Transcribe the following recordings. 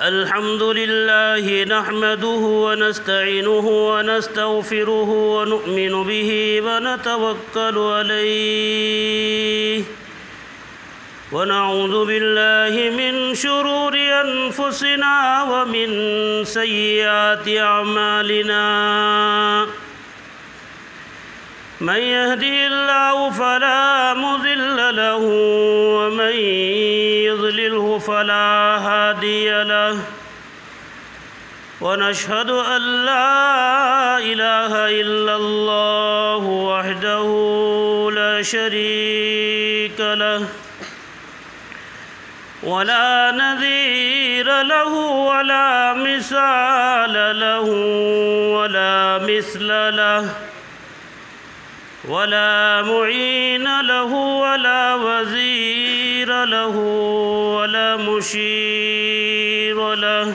अल्हम्दुलिल्लाह नहमदुहु व नस्तईनुहु व नस्तगफिरुहु व नु'मिनु बिही व नतवक्कलु अलैहि व नऊज़ु बिल्लाहि मिन शुरूरि अनफुसिना व मिन सय्यिआति अअमालिना। मन यहदिहिल्लाहु फला मुज़िल्ल लहु व मन युज़लिल्हु फला हादिय लहु व नशहदु अल्ला इलाहा इल्लल्लाहु वहदहु ला शरीक लहु वला नज़ीर लहु वला मिसाल लहु वला मिस्ल लहु वला मुईन लहु वला वज़ीर लहु वला मुशीर लहु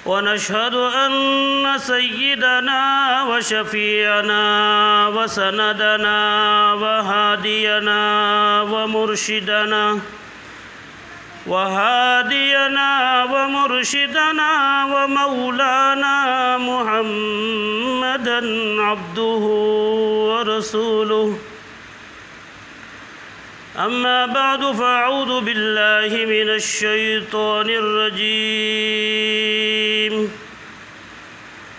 व नशहदु अन्न सय्यिदना व शफ़ीअना व सनदना व हादियना व मुर्शिदना व मुर्शिदना व मौलाना मुहम्मदन अब्दुहु व रसूलुहु। अम्मा बअदु फ़अऊज़ु बिल्लाहि मिनश शैतानिर रजीम।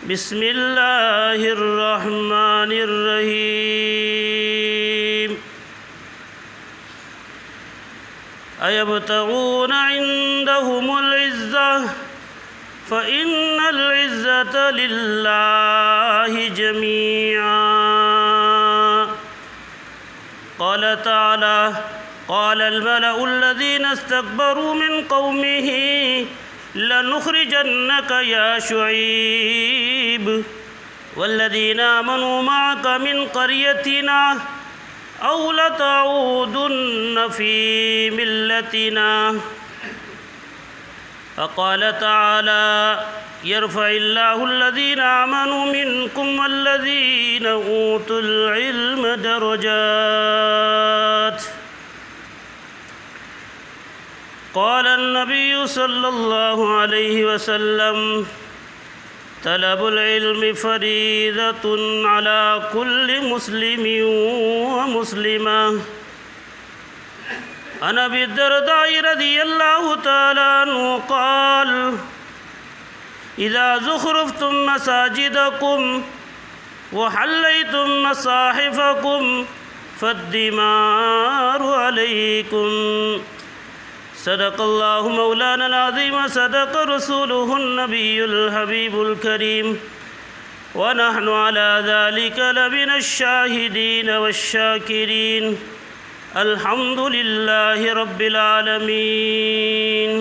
बिस्मिल्लाहिर रहमानिर रहीम। अयब्तगून इंदहुमुल इज़्ज़ह फ़इन्नल इज़्ज़त लिल्लाहि जमीआ। क़ाल तआला क़ालल मलउल्लज़ीना इस्तकबरू मिन क़ौमिही लनुख़रिजन्नक या शुईब वल्लज़ीना आमनू मअक मिन क़रयतिना औ लतऊदुन्न फ़ी मिल्लतिना। फ़क़ाल तआला यरफ़इल्लाहु अल्लज़ीना आमनू मिनकुम वल्लज़ीना ऊतुल इल्म दरजात। क़ाल अन्नबिय्यु सल्लल्लाहु अलैहि वसल्लम तलबुल इल्मि फ़रीज़तुन अला कुल्लि मुस्लिमिन व मुस्लिमा। अन अबी दरदाई रज़ियल्लाहु तआला अन्हु क़ाल इज़ा ज़ुख़रिफ़्तुम मसाजिदकुम व हल्लैतुम मसाहिफ़कुम फ़द्दिमारु अलैकुम। सदक़ल्लाहु मौलाना अज़ीम व सदक़ रसूलुहुन नबियुल हबीबुल करीम व नहनु अला ज़ालिका लमिनश शाहिदीन वश्शाकिरीन। अल्हम्दुलिल्लाहि रब्बिल आलमीन।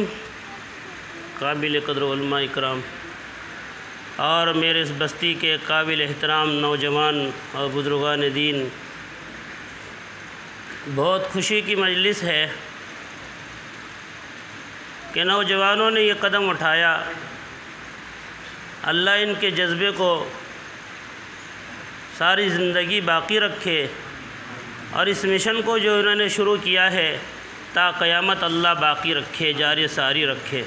काबिल क़द्र उलमा इकराम और मेरे इस बस्ती के काबिल एहतराम नौजवान और बुज़ुर्गान दीन, बहुत खुशी की मजलिस है कि नौजवानों ने ये कदम उठाया। अल्लाह इनके जज्बे को सारी ज़िंदगी बाकी रखे और इस मिशन को जो इन्होंने शुरू किया है ता क़यामत अल्लाह बाकी रखे, जारी सारी रखे।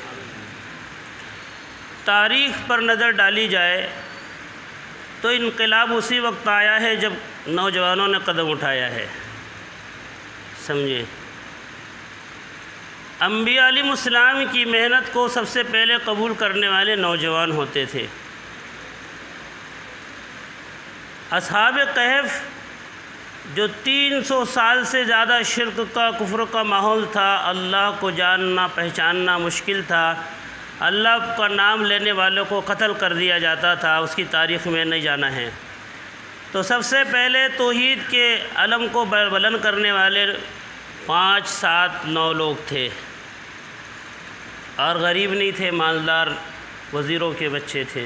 तारीख़ पर नज़र डाली जाए तो इनक़िलाब उसी वक्त आया है जब नौजवानों ने कदम उठाया है। समझे, अम्बिया अलैहिमुस्सलाम की मेहनत को सबसे पहले कबूल करने वाले नौजवान होते थे। असहाब कहफ़ जो 300 साल से ज़्यादा शिर्क का, कुफ्र का माहौल था, अल्लाह को जानना पहचानना मुश्किल था, अल्लाह का नाम लेने वालों को कत्ल कर दिया जाता था, उसकी तारीख़ में नहीं जाना है। तो सबसे पहले तौहीद के अलम को बुलंद करने वाले 5, 7, 9 लोग थे और गरीब नहीं थे, मालदार वज़ीरों के बच्चे थे।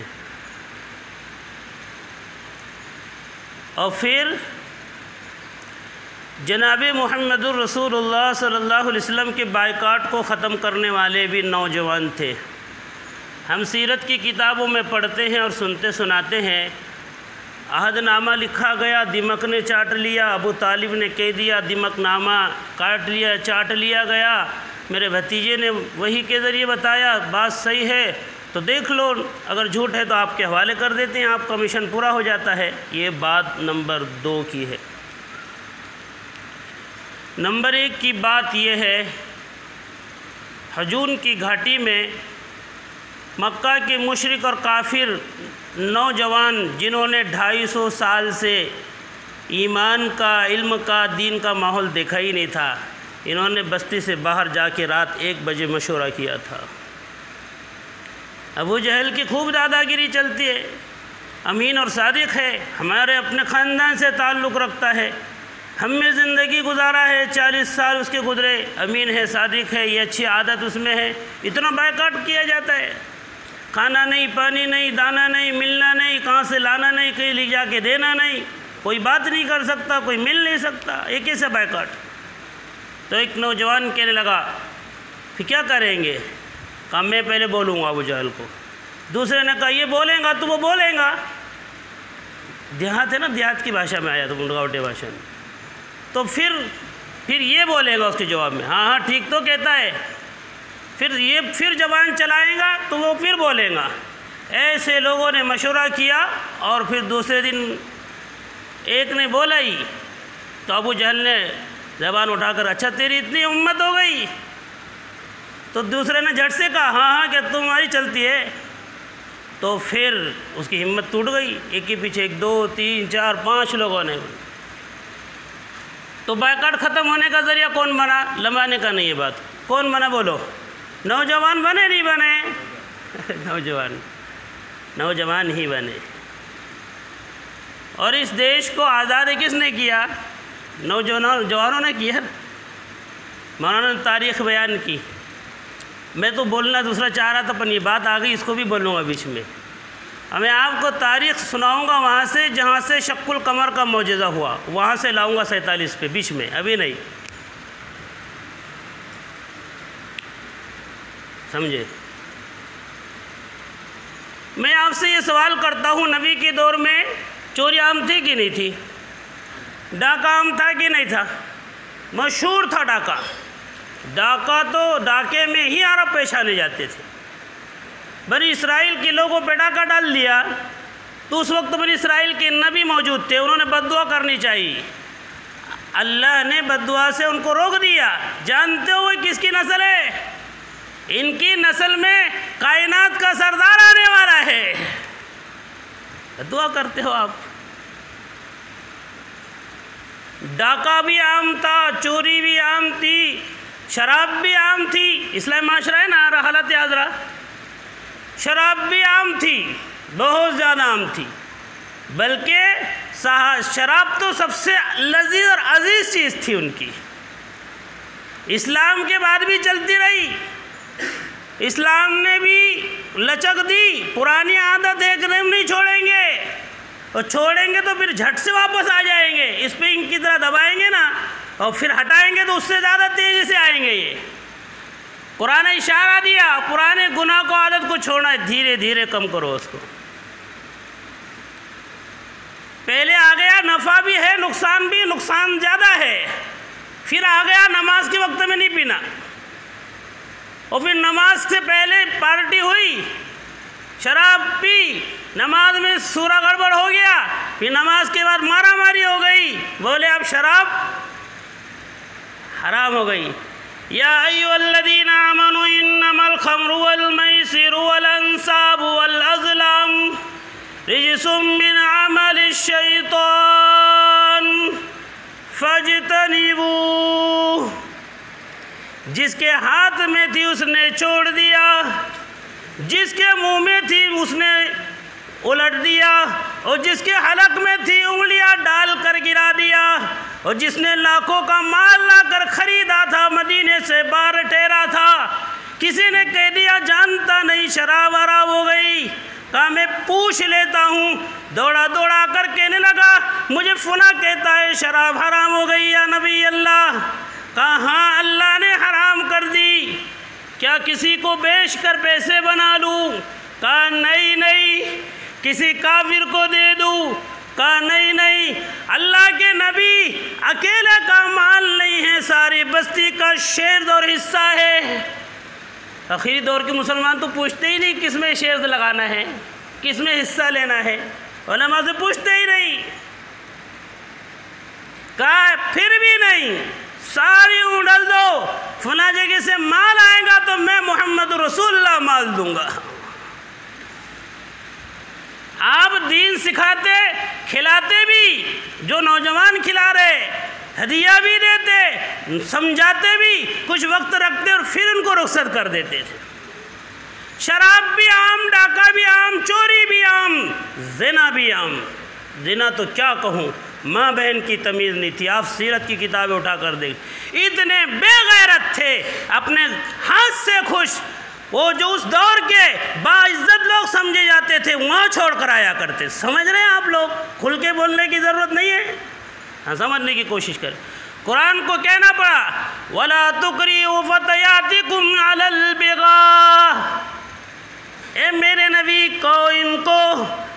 और फिर जनाब मुहम्मदुर रसूलुल्लाह सल्लल्लाहु अलैहि वसल्लम के बायकाट को ख़त्म करने वाले भी नौजवान थे। हम सीरत की किताबों में पढ़ते हैं और सुनते सुनाते हैं अहदनामा लिखा गया, दिमक ने चाट लिया, अबू तालिब ने कह दिया, दिमकनामा काट लिया, चाट लिया गया। मेरे भतीजे ने वही के ज़रिए बताया, बात सही है तो देख लो, अगर झूठ है तो आपके हवाले कर देते हैं, आपका मिशन पूरा हो जाता है। ये बात नंबर 2 की है। नंबर 1 की बात यह है, हजून की घाटी में मक्का के मुशरिक और काफिर नौजवान जिन्होंने 250 साल से ईमान का, इल्म का, दीन का माहौल देखा ही नहीं था, इन्होंने बस्ती से बाहर जाके रात 1 बजे मशवरा किया था। अबू जहल की खूब दादागिरी चलती है, अमीन और सादिक है, हमारे अपने ख़ानदान से ताल्लुक़ रखता है, हमने ज़िंदगी गुजारा है, 40 साल उसके गुजरे, अमीन है, सादिक है, ये अच्छी आदत उसमें है, इतना बायकाट किया जाता है। खाना नहीं, पानी नहीं, दाना नहीं, मिलना नहीं, कहाँ से लाना नहीं, कहीं ले जा के देना नहीं, कोई बात नहीं कर सकता, कोई मिल नहीं सकता, एक ऐसा बायकाट। तो एक नौजवान कहने लगा, फिर क्या करेंगे? कहा मैं पहले बोलूँगा अबू जहल को। दूसरे ने कहा ये बोलेगा तो वो बोलेगा। देहात है ना, देहात की भाषा में आया तो मुंडगावटे भाषा में। तो फिर ये बोलेगा उसके जवाब में, हाँ हाँ ठीक तो कहता है। फिर जबान चलाएगा तो वो फिर बोलेगा। ऐसे लोगों ने मशवरा किया और फिर दूसरे दिन एक ने बोला ही तो अबू जहल ने ज़बान उठाकर, अच्छा तेरी इतनी उम्मत हो गई? तो दूसरे ने झट से कहा, हाँ हाँ क्या तुम्हारी चलती है? तो फिर उसकी हिम्मत टूट गई, एक के पीछे 1, 2, 3, 4, 5 लोगों ने। तो बायकाट ख़त्म होने का ज़रिया कौन बना? लंबाने का नहीं है बात, कौन बना बोलो? नौजवान बने नहीं बने? नौजवान ही बने। और इस देश को आज़ाद किसने किया? नौजवानों ने किया। मौलाना ने तारीख़ बयान की, मैं तो बोलना दूसरा चाह रहा था पर ये बात आ गई, इसको भी बोलूँगा बीच में। मैं आपको तारीख़ सुनाऊंगा वहाँ से जहाँ से शक्कुल कमर का मौजज़ा हुआ, वहाँ से लाऊंगा 47 पे, बीच में अभी नहीं, समझे? मैं आपसे ये सवाल करता हूँ, नबी के दौर में चोरी आम थी कि नहीं थी? डाका आम था कि नहीं था? मशहूर था डाका। डाका तो डाके में ही अरब पेशाने जाते थे। बनी इसराइल के लोगों पे डाका डाल दिया तो उस वक्त बनी इसराइल के नबी मौजूद थे, उन्होंने बद्दुआ करनी चाहिए, अल्लाह ने बद्दुआ से उनको रोक दिया। जानते हो वो किसकी नस्ल है? इनकी नस्ल में कायनात का सरदार आने वाला है। बद्दुआ करते हो आप। डाका भी आम था, चोरी भी आम थी, शराब भी आम थी। इस्लामी माशरा है ना, हालत आज़रा, शराब भी आम थी, बहुत ज़्यादा आम थी। बल्कि शराब तो सबसे लजीज और अजीज़ चीज़ थी उनकी। इस्लाम के बाद भी चलती रही, इस्लाम ने भी लचक दी, पुरानी आदत एकदम नहीं छोड़ेंगे, और छोड़ेंगे तो फिर झट से वापस आ जाएंगे। इस पर इनकी तरह दबाएंगे ना और फिर हटाएंगे तो उससे ज़्यादा तेज़ी से आएंगे। ये कुरान ने इशारा दिया, पुराने गुनाह को, आदत को छोड़ना है, धीरे धीरे कम करो उसको। पहले आ गया नफ़ा भी है, नुकसान भी, नुकसान ज़्यादा है। फिर आ गया नमाज के वक्त में नहीं पीना, और फिर नमाज से पहले पार्टी हुई, शराब पी, नमाज में सूरा गड़बड़ हो गया, फिर नमाज के बाद मारा मारी हो गई, बोले अब शराब हराम हो गई। या अय्युहल्लज़ीना आमनू इन्नमल खम्रु वल मैसिरु वल अंसाबु वल अज़लाम रिजसुम मिन अमलिश शैतान फज्तनिबू। जिसके हाथ में थी उसने छोड़ दिया, जिसके मुंह में थी उसने उलट दिया, और जिसके हलक में थी उंगलियां डाल कर गिरा दिया, और जिसने लाखों का माल लाकर खरीदा था, मदीने से बाहर ठहरा था, किसी ने कह दिया जानता नहीं शराब हराम हो गई। कहा मैं पूछ लेता हूँ, दौड़ा दौड़ा कर कहने लगा मुझे फुला कहता है शराब हराम हो गई या नबी अल्लाह। कहा हाँ अल्लाह ने हराम कर दी, क्या किसी को बेच कर पैसे बना लूँ? कहा नहीं नहीं, किसी काफिर को दे दूँ। कहा नहीं नहीं, अल्लाह के नबी अकेले का माल नहीं है, सारी बस्ती का शेर और हिस्सा है। आखिरी दौर के मुसलमान तो पूछते ही नहीं किस में शेर लगाना है, किस में हिस्सा लेना है, उलमा से पूछते ही नहीं। कहा फिर भी नहीं, सारी उड़ल दो, फला जगह से माल आएगा तो मैं मोहम्मद रसूलुल्लाह माल दूंगा। आप दीन सिखाते, खिलाते भी, जो नौजवान खिला रहे, हदिया भी देते, समझाते भी, कुछ वक्त रखते और फिर उनको रुखसत कर देते थे। शराब भी आम, डाका भी आम, चोरी भी आम, ज़िना भी आम। ज़िना तो क्या कहूँ, माँ बहन की तमीज़ नहीं थी। आप सीरत की किताबें उठा कर देख, इतने बेगैरत थे, अपने हाथ से खुश। वो जो उस दौर के बाइज्जत लोग समझे जाते थे वहाँ छोड़ कर आया करते। समझ रहे हैं आप लोग, खुल के बोलने की ज़रूरत नहीं है, हाँ समझने की कोशिश करें। कुरान को कहना पड़ा वला तुकरिहु फतयातिकुम अलल बिगाह, ए मेरे नबी को इनको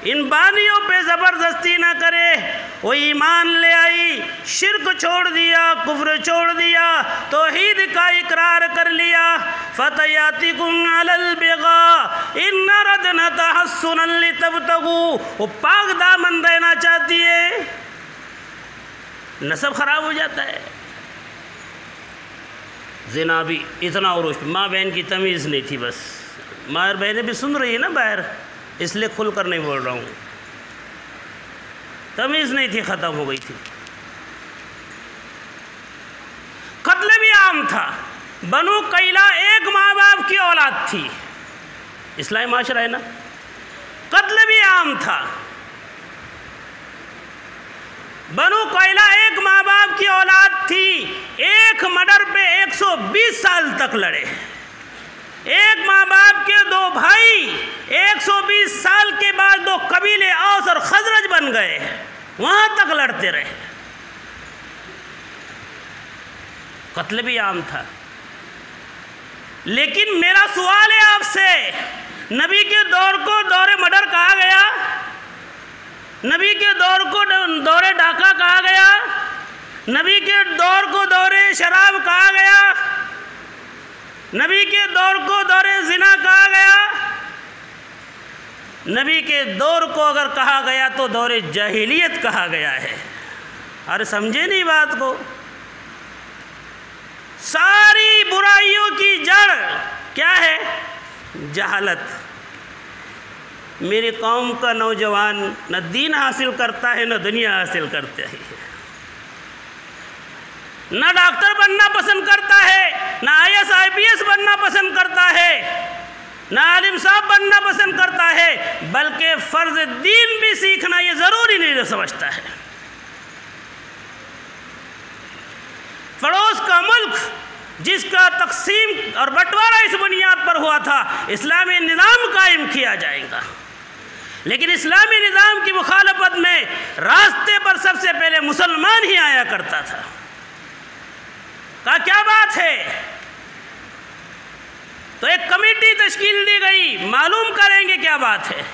इन बानियों पे ज़बरदस्ती ना करे। वो ईमान ले आई, शिर्क छोड़ दिया, कुफ्र छोड़ दिया, तौहीद का इकरार कर लिया। फतयातिकुम अलल बिगा इन रदना तहस्सुनन लितबतगू, वो पाक दामन रहना चाहती है, नसब ख़राब हो जाता है। ज़िना भी इतना और माँ बहन की तमीज़ नहीं थी। बस माँ और बहनें भी सुन रही है ना बाहर, इसलिए खुल कर नहीं बोल रहा हूँ, तमीज़ नहीं थी, ख़त्म हो गई थी। कत्ल भी आम था। बनु कैला एक माँ बाप की औलाद थी, इस्लामी माशरा है ना, कत्ल भी आम था। बनु कैला एक माँ बाप की औलाद थी, एक मर्डर पे 120 साल तक लड़े। एक माँ बाप के दो भाई 120 साल के बाद दो कबीले औस और खजरज बन गए, वहाँ तक लड़ते रहे। कत्ल भी आम था। लेकिन मेरा सवाल है आपसे, नबी के दौर को दौरे मर्डर कहा गया, नबी के दौर को दौरे डाका कहा गया, नबी के दौर को दौरे शराब कहा गया, नबी के दौर को दौरे जिना कहा गया। नबी के दौर को अगर कहा गया तो दौरे जाहिलियत कहा गया है। अरे समझे नहीं बात को? सारी बुराइयों की जड़ क्या है? जहालत। मेरी कौम का नौजवान न दीन हासिल करता है न दुनिया हासिल करता है, न डॉक्टर बनना पसंद करता है, न IAS IPS बनना पसंद करता है, न आलिम साहब बनना पसंद करता है, बल्कि फ़र्ज़ दीन भी सीखना ये ज़रूरी नहीं समझता है। पड़ोस का मुल्क जिसका तकसीम और बंटवारा इस बुनियाद पर हुआ था, इस्लामी निज़ाम कायम किया जाएगा, लेकिन इस्लामी निज़ाम की मुखालफत में रास्ते पर सबसे पहले मुसलमान ही आया करता था। क्या बात है? तो एक कमेटी तश्कील दी गई, मालूम करेंगे क्या बात है।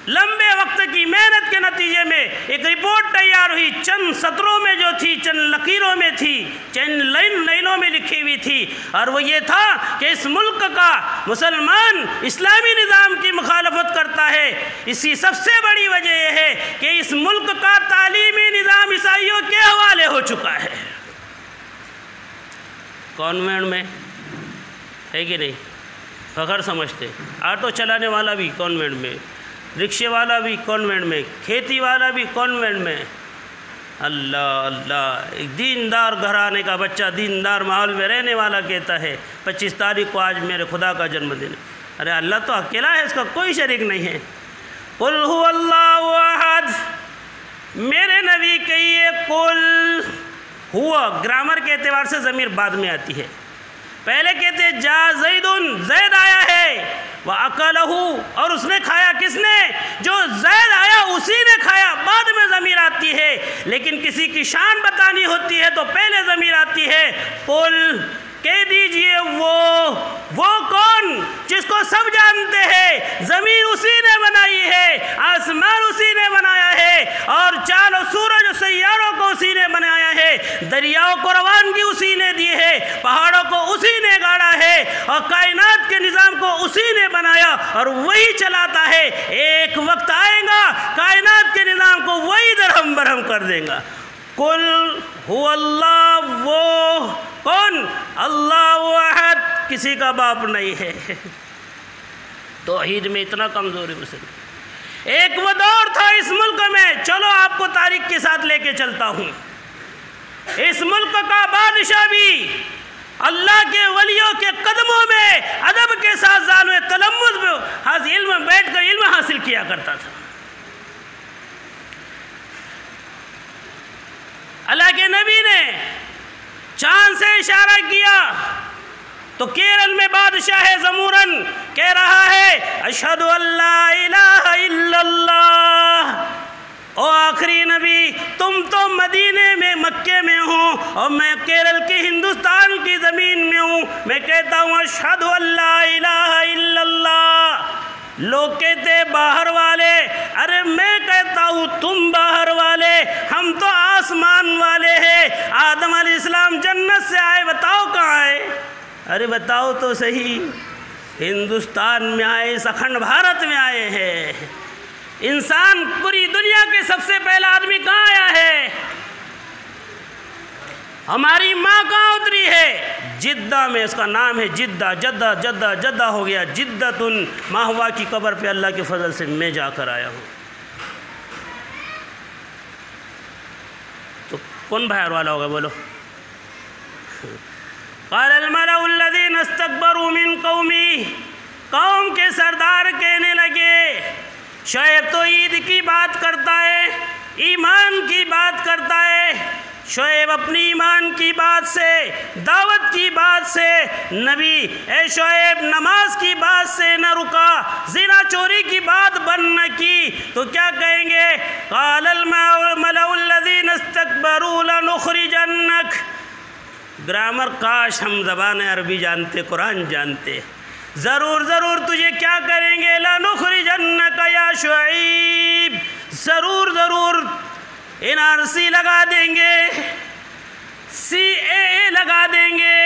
लंबे वक्त की मेहनत के नतीजे में एक रिपोर्ट तैयार हुई, चंद सत्रों में जो थी, चंद लकीरों में थी, चंद लाइनों में लिखी हुई थी, और वो ये था कि इस मुल्क का मुसलमान इस्लामी निज़ाम की मुखालफत करता है। इसकी सबसे बड़ी वजह यह है कि इस मुल्क का तालीमी निज़ाम ईसाइयों के हवाले हो चुका है। कॉन्वेंट में है कि नहीं? फ़ख्र समझते। ऑटो चलाने वाला भी कॉन्वेंट में, रिक्शे वाला भी कॉन्वेंट में, खेती वाला भी कॉन्वेंट में। अल्लाह अल्लाह, एक दीनदार घराने का बच्चा दीनदार माहौल में रहने वाला कहता है 25 तारीख को आज मेरे खुदा का जन्मदिन। अरे अल्लाह तो अकेला है, इसका कोई शरीक नहीं है। कुल हुवल्लाहु अहद, मेरे नबी कहिए कुल हुआ। ग्रामर के एतबार से ज़मीर बाद में आती है, पहले कहते जा ज़ैदुन, ज़ैद आया है, वह अकलहू, और उसने खाया। किसने? जो ज़ैद आया उसी ने खाया, बाद में ज़मीर आती है। लेकिन किसी की शान बतानी होती है तो पहले ज़मीर आती है। कुल कह दीजिए वो कौन जिसको सब जानते हैं, ज़मीन उसी ने बनाई है, आसमान उसी ने बनाया है, और चांद और सूरज और सैयारों को उसी ने बनाया है, दरियाओं को रवानगी उसी ने दी है, पहाड़ों को उसी ने गाड़ा है और कायनात के निज़ाम को उसी ने बनाया और वही चलाता है। एक वक्त आएगा कायनात के निज़ाम को वही दरहम बरहम कर देगा। कुल हुवल्लाह, वो कौन? अल्लाहु अहद, किसी का बाप नहीं है। तौहीद में इतना कमज़ोरी मुसलमान। एक वो दौर था इस मुल्क में, चलो आपको तारीख के साथ लेके चलता हूँ। इस मुल्क का बादशाह भी अल्लाह के वलियों के कदमों में अदब के साथ ज़ानुए तलम्मुज़ में इल्म बैठ कर इल्म हासिल किया करता था। अल्लाह के नबी ने चांद से इशारा किया तो केरल में बादशाह ज़मूरन कह रहा है अशहदु अल्ला इलाहा इल्लल्लाह। ओ आखिरी नबी, तुम तो मदीने में मक्के में हो और मैं केरल की हिंदुस्तान की ज़मीन में हूँ। मैं कहता हूँ अशहदु अल्ला इलाहा इल्लल्लाह। लोग कहते बाहर वाले, अरे मैं कहता हूँ तुम बाहर वाले, हम तो आसमान वाले हैं। आदम अलैहिस्सलाम जन्नत से आए, बताओ कहाँ आए? अरे बताओ तो सही, हिंदुस्तान में आए, इस अखंड भारत में आए हैं। इंसान पूरी दुनिया के सबसे पहला आदमी कहाँ आया है? हमारी माँ कहाँ उतरी है? जिद्दा में, इसका नाम है जिद्दा। जद्दा जद्दा जद्दा हो गया जिद्दतुन। माहवा की कब्र पे अल्लाह के फजल से मैं जाकर आया हूँ। तो कौन बाहर वाला होगा बोलो? क़ालल मलउल्लज़ीना इस्तकबरू मिन क़ौमी, कौम के सरदार कहने लगे शोएब तो ईद की बात करता है, ईमान की बात करता है। शोएब अपनी ईमान की बात से, दावत की बात से, नबी ए शोएब नमाज की बात से न रुका, ज़िना चोरी की बात बंद न की, तो क्या कहेंगे? क़ालल मलउल्लज़ीना इस्तकबरू लनुख़रिजन्नक। ग्रामर काश हम ज़बान अरबी जानते, कुरान जानते। ज़रूर ज़रूर तुझे क्या करेंगे? लनुख़रिजन्नक या शुआइब, ज़रूर ज़रूर NRC लगा देंगे, CAA लगा देंगे।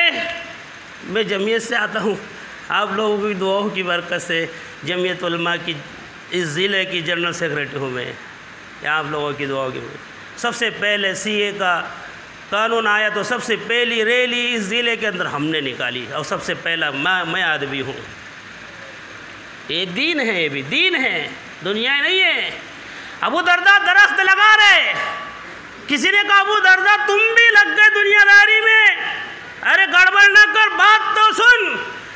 मैं जमीयत से आता हूँ, आप लोगों की दुआओं की बरकत से जमीयत उलमा की इस ज़िले की जनरल सेक्रेटरी हूँ मैं, या आप लोगों की दुआओं की। सबसे पहले CA का कानून आया तो सबसे पहली रैली इस ज़िले के अंदर हमने निकाली और सबसे पहला मैं आदमी हूँ। ये दीन है, ये भी दीन है, दुनिया नहीं है। अबू दरदा दरख्त लगा रहे, किसी ने कहा अबू दरदा तुम भी लग गए दुनियादारी में, अरे गड़बड़ न कर, बात तो सुन।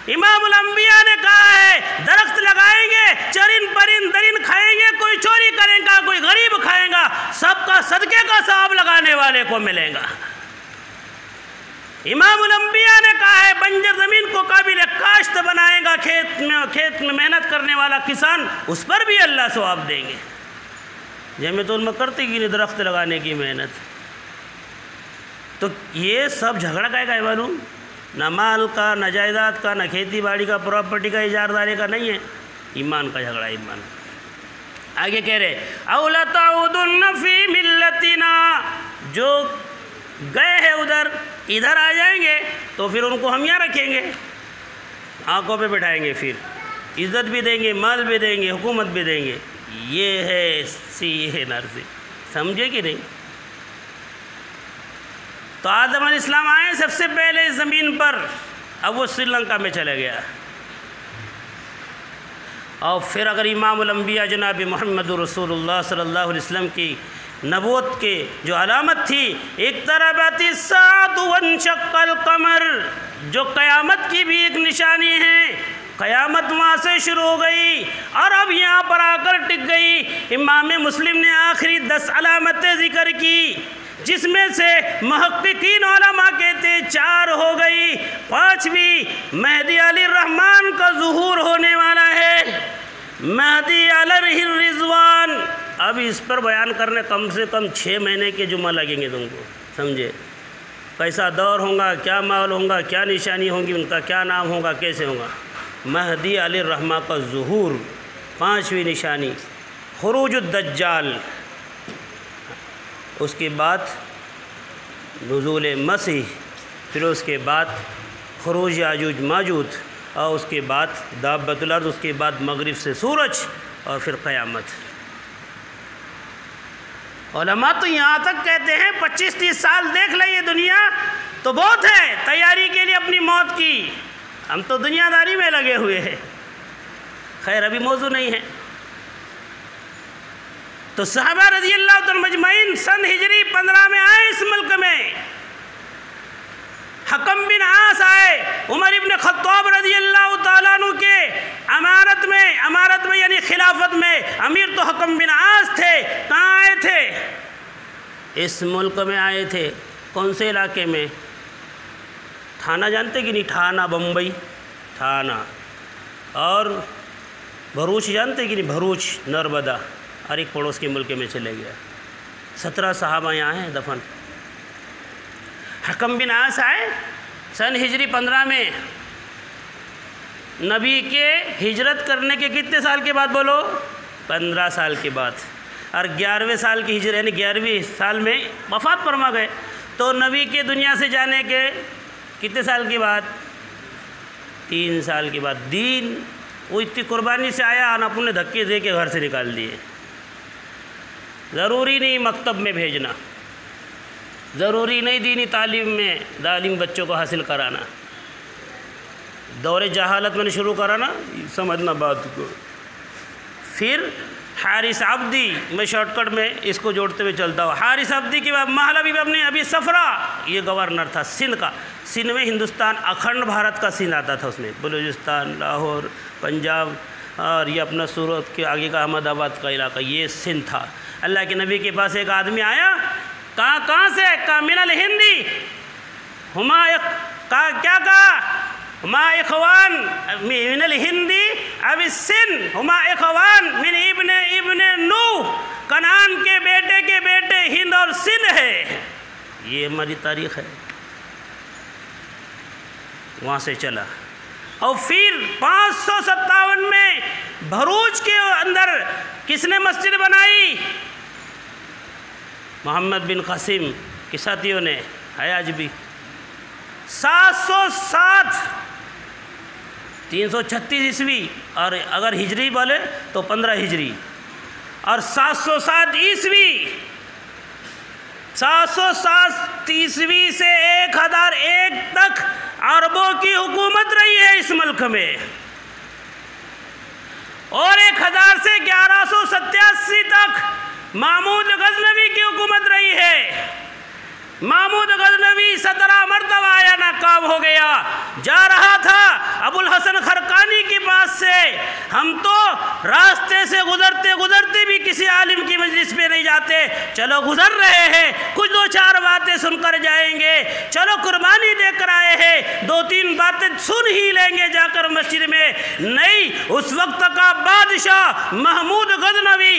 इमामुल अंबिया ने कहा है दरख्त लगाएंगे, चरिन परिन दरिन खाएंगे, कोई चोरी करेगा, कोई गरीब खाएगा, सबका सदके का सवाब लगाने वाले को मिलेगा। इमामुल अंबिया ने कहा है बंजर ज़मीन को काबिल काश्त बनाएगा, खेत में मेहनत करने वाला किसान, उस पर भी अल्लाह सवाब देंगे। जमीयत उलमा करती कि नहीं दरख्त लगाने की मेहनत। तो ये सब झगड़ा का है मालूम, न माल का, न जायदाद का, न खेती बाड़ी का, प्रॉपर्टी का, इजारदारी का नहीं है, ईमान का झगड़ा। ईमान आगे कह रहे औला ताउदुन फी मिल्लतिना, जो गए हैं उधर इधर आ जाएंगे तो फिर उनको हम यहाँ रखेंगे, आंखों पे बिठाएंगे, फिर इज़्ज़त भी देंगे, माल भी देंगे, हुकूमत भी देंगे। ये है NRC, समझे कि नहीं? तो आदम अलैहिस्सलाम आए सबसे पहले इस ज़मीन पर, अब वो श्रीलंका में चले गया। और फिर अगर इमामुल अंबिया जनाब मोहम्मद रसूलुल्लाह सल्लल्लाहु अलैहि वसल्लम की नबूवत के जो अलामत थी, इक़्तरबति साअतु वन्शक़्क़ल क़मर, जो क़यामत की भी एक निशानी है। क़यामत वहाँ से शुरू हो गई और अब यहाँ पर आकर टिक गई। इमाम मुस्लिम ने आखिरी 10 अलामतें ज़िक्र की, जिसमें से मुहक्किकीन उलमा कहते 4 हो गई। 5वीं महदी अली रहमान का ज़ुहूर होने वाला है, महदी अलैहिर रिज़वान। अब इस पर बयान करने कम से कम 6 महीने के जुम्मा लगेंगे तुमको, समझे? कैसा दौर होगा, क्या माहौल होगा, क्या निशानी होगी उनका, क्या नाम होगा, कैसे होगा। महदी अली रहमा का ज़ुहूर, 5वीं निशानी खुरूजुद दज्जाल। उसके बाद नुज़ूल मसीह, फिर उसके बाद खुरूज याजूज माजूज, और उसके बाद दाब्बतुल अर्ज़, उसके बाद मगरिब से सूरज, और फिर क़यामत। उलमा तो यहाँ तक कहते हैं 25-30 साल देख ले ये दुनिया तो बहुत है तैयारी के लिए अपनी मौत की। हम तो दुनियादारी में लगे हुए हैं। खैर अभी मौजू नहीं है। तो सहाबा रज़ियल्लाहु तआला मजमईन सन हिजरी 15 में आए इस मुल्क में। हकम बिन आस आए, उमर इब्न खत्ताब रज़ियल्लाहु तआला अन्हु के अमारत में यानी खिलाफत में अमीर तो हकम बिन आस थे। कहाँ आए थे? इस मुल्क में आए थे। कौन से इलाके में? थाना जानते कि नहीं? थाना बम्बई थाना। और भरूच जानते कि नहीं? भरूच नर्मदा। और एक पड़ोस के मुल्क में चले गया। 17 सहाबा यहाँ हैं दफन। हकम बिन आस आए सन हिजरी 15 में। नबी के हिजरत करने के कितने साल के बाद बोलो? 15 साल के बाद। और 11वें साल की हिजरत यानी 11वीं साल में वफ़ात फरमा गए। तो नबी के दुनिया से जाने के कितने साल के बाद? 3 साल के बाद। दीन वो इतनी कुर्बानी से आया और अपने धक्के दे के घर से निकाल दिए। ज़रूरी नहीं मकतब में भेजना, ज़रूरी नहीं दीनी तालीम में तालीम बच्चों को हासिल कराना। दौरे जहालत मैंने शुरू कराना, समझना बात को। फिर हारिस अब्दी, मैं शॉर्टकट में इसको जोड़ते हुए चलता हूँ। हारिस अब्दी के बाद महलवी अपने अभी सफ़रा, ये गवर्नर था सिंध का। सिंध में हिंदुस्तान अखंड भारत का सिंध आता था। उसमें बलूचिस्तान, लाहौर, पंजाब और ये अपना सूरत के आगे का अहमदाबाद का इलाका, ये सिंध था। अल्लाह के नबी के पास एक आदमी आया। कहाँ से? कहा मिनल हिंदी। हुमा क्या कहा? हुमा इखवान मिनल हिंदी अब सिन। हुमा इखवान मिन इब्ने नूह, कनान के बेटे हिंद और सिंध है। ये हमारी तारीख़ है। वहाँ से चला और फिर 557 में भरूच के अंदर किसने मस्जिद बनाई? मोहम्मद बिन कासिम के साथियों ने, है आज भी। 707 336 ईस्वी, और अगर हिजरी बोले तो 15 हिजरी, और 707 ईस्वी। 707 ईस्वी से 1001 तक अरबों की हुकूमत रही है इस मुल्क में, और 1000 से 1187 तक महमूद गजनवी की हुकूमत रही है। महमूद गजनवी 17 मरतबा आया, नाकाम हो गया। जा रहा था अबुल हसन खरकानी के पास से। हम तो रास्ते से गुजरते गुजरते भी किसी आलिम की मजलिस पे नहीं जाते। चलो गुजर रहे हैं, कुछ 2-4 बातें सुनकर जाएंगे। चलो कुर्बानी देकर आए हैं, 2-3 बातें सुन ही लेंगे जाकर मस्जिद में। नहीं, उस वक्त का बादशाह महमूद गजनवी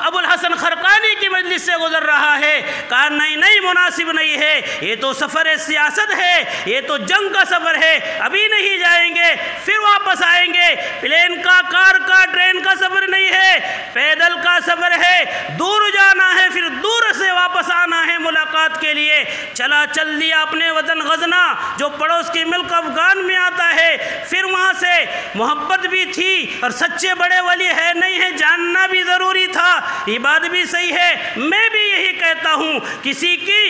अबुल हसन खरकानी की मजलिस से गुजर रहा है। कहा नहीं मुनासिब नहीं है, ये तो सफ़र सियासत है, ये तो जंग का सफ़र है, अभी नहीं जाएंगे, फिर वापस आएंगे। प्लेन का, कार का, ट्रेन का सफ़र नहीं है, पैदल का सफ़र है। दूर जाना है, फिर दूर से वापस आना है मुलाकात के लिए। चल दिया अपने वतन गजना, जो पड़ोस के मुल्क अफगान में आता है। फिर वहाँ से मोहब्बत भी थी और सच्चे बड़े वली है नहीं है जानना भी ज़रूरी था। ये बात भी सही है। मैं भी यही कहता हूँ, किसी की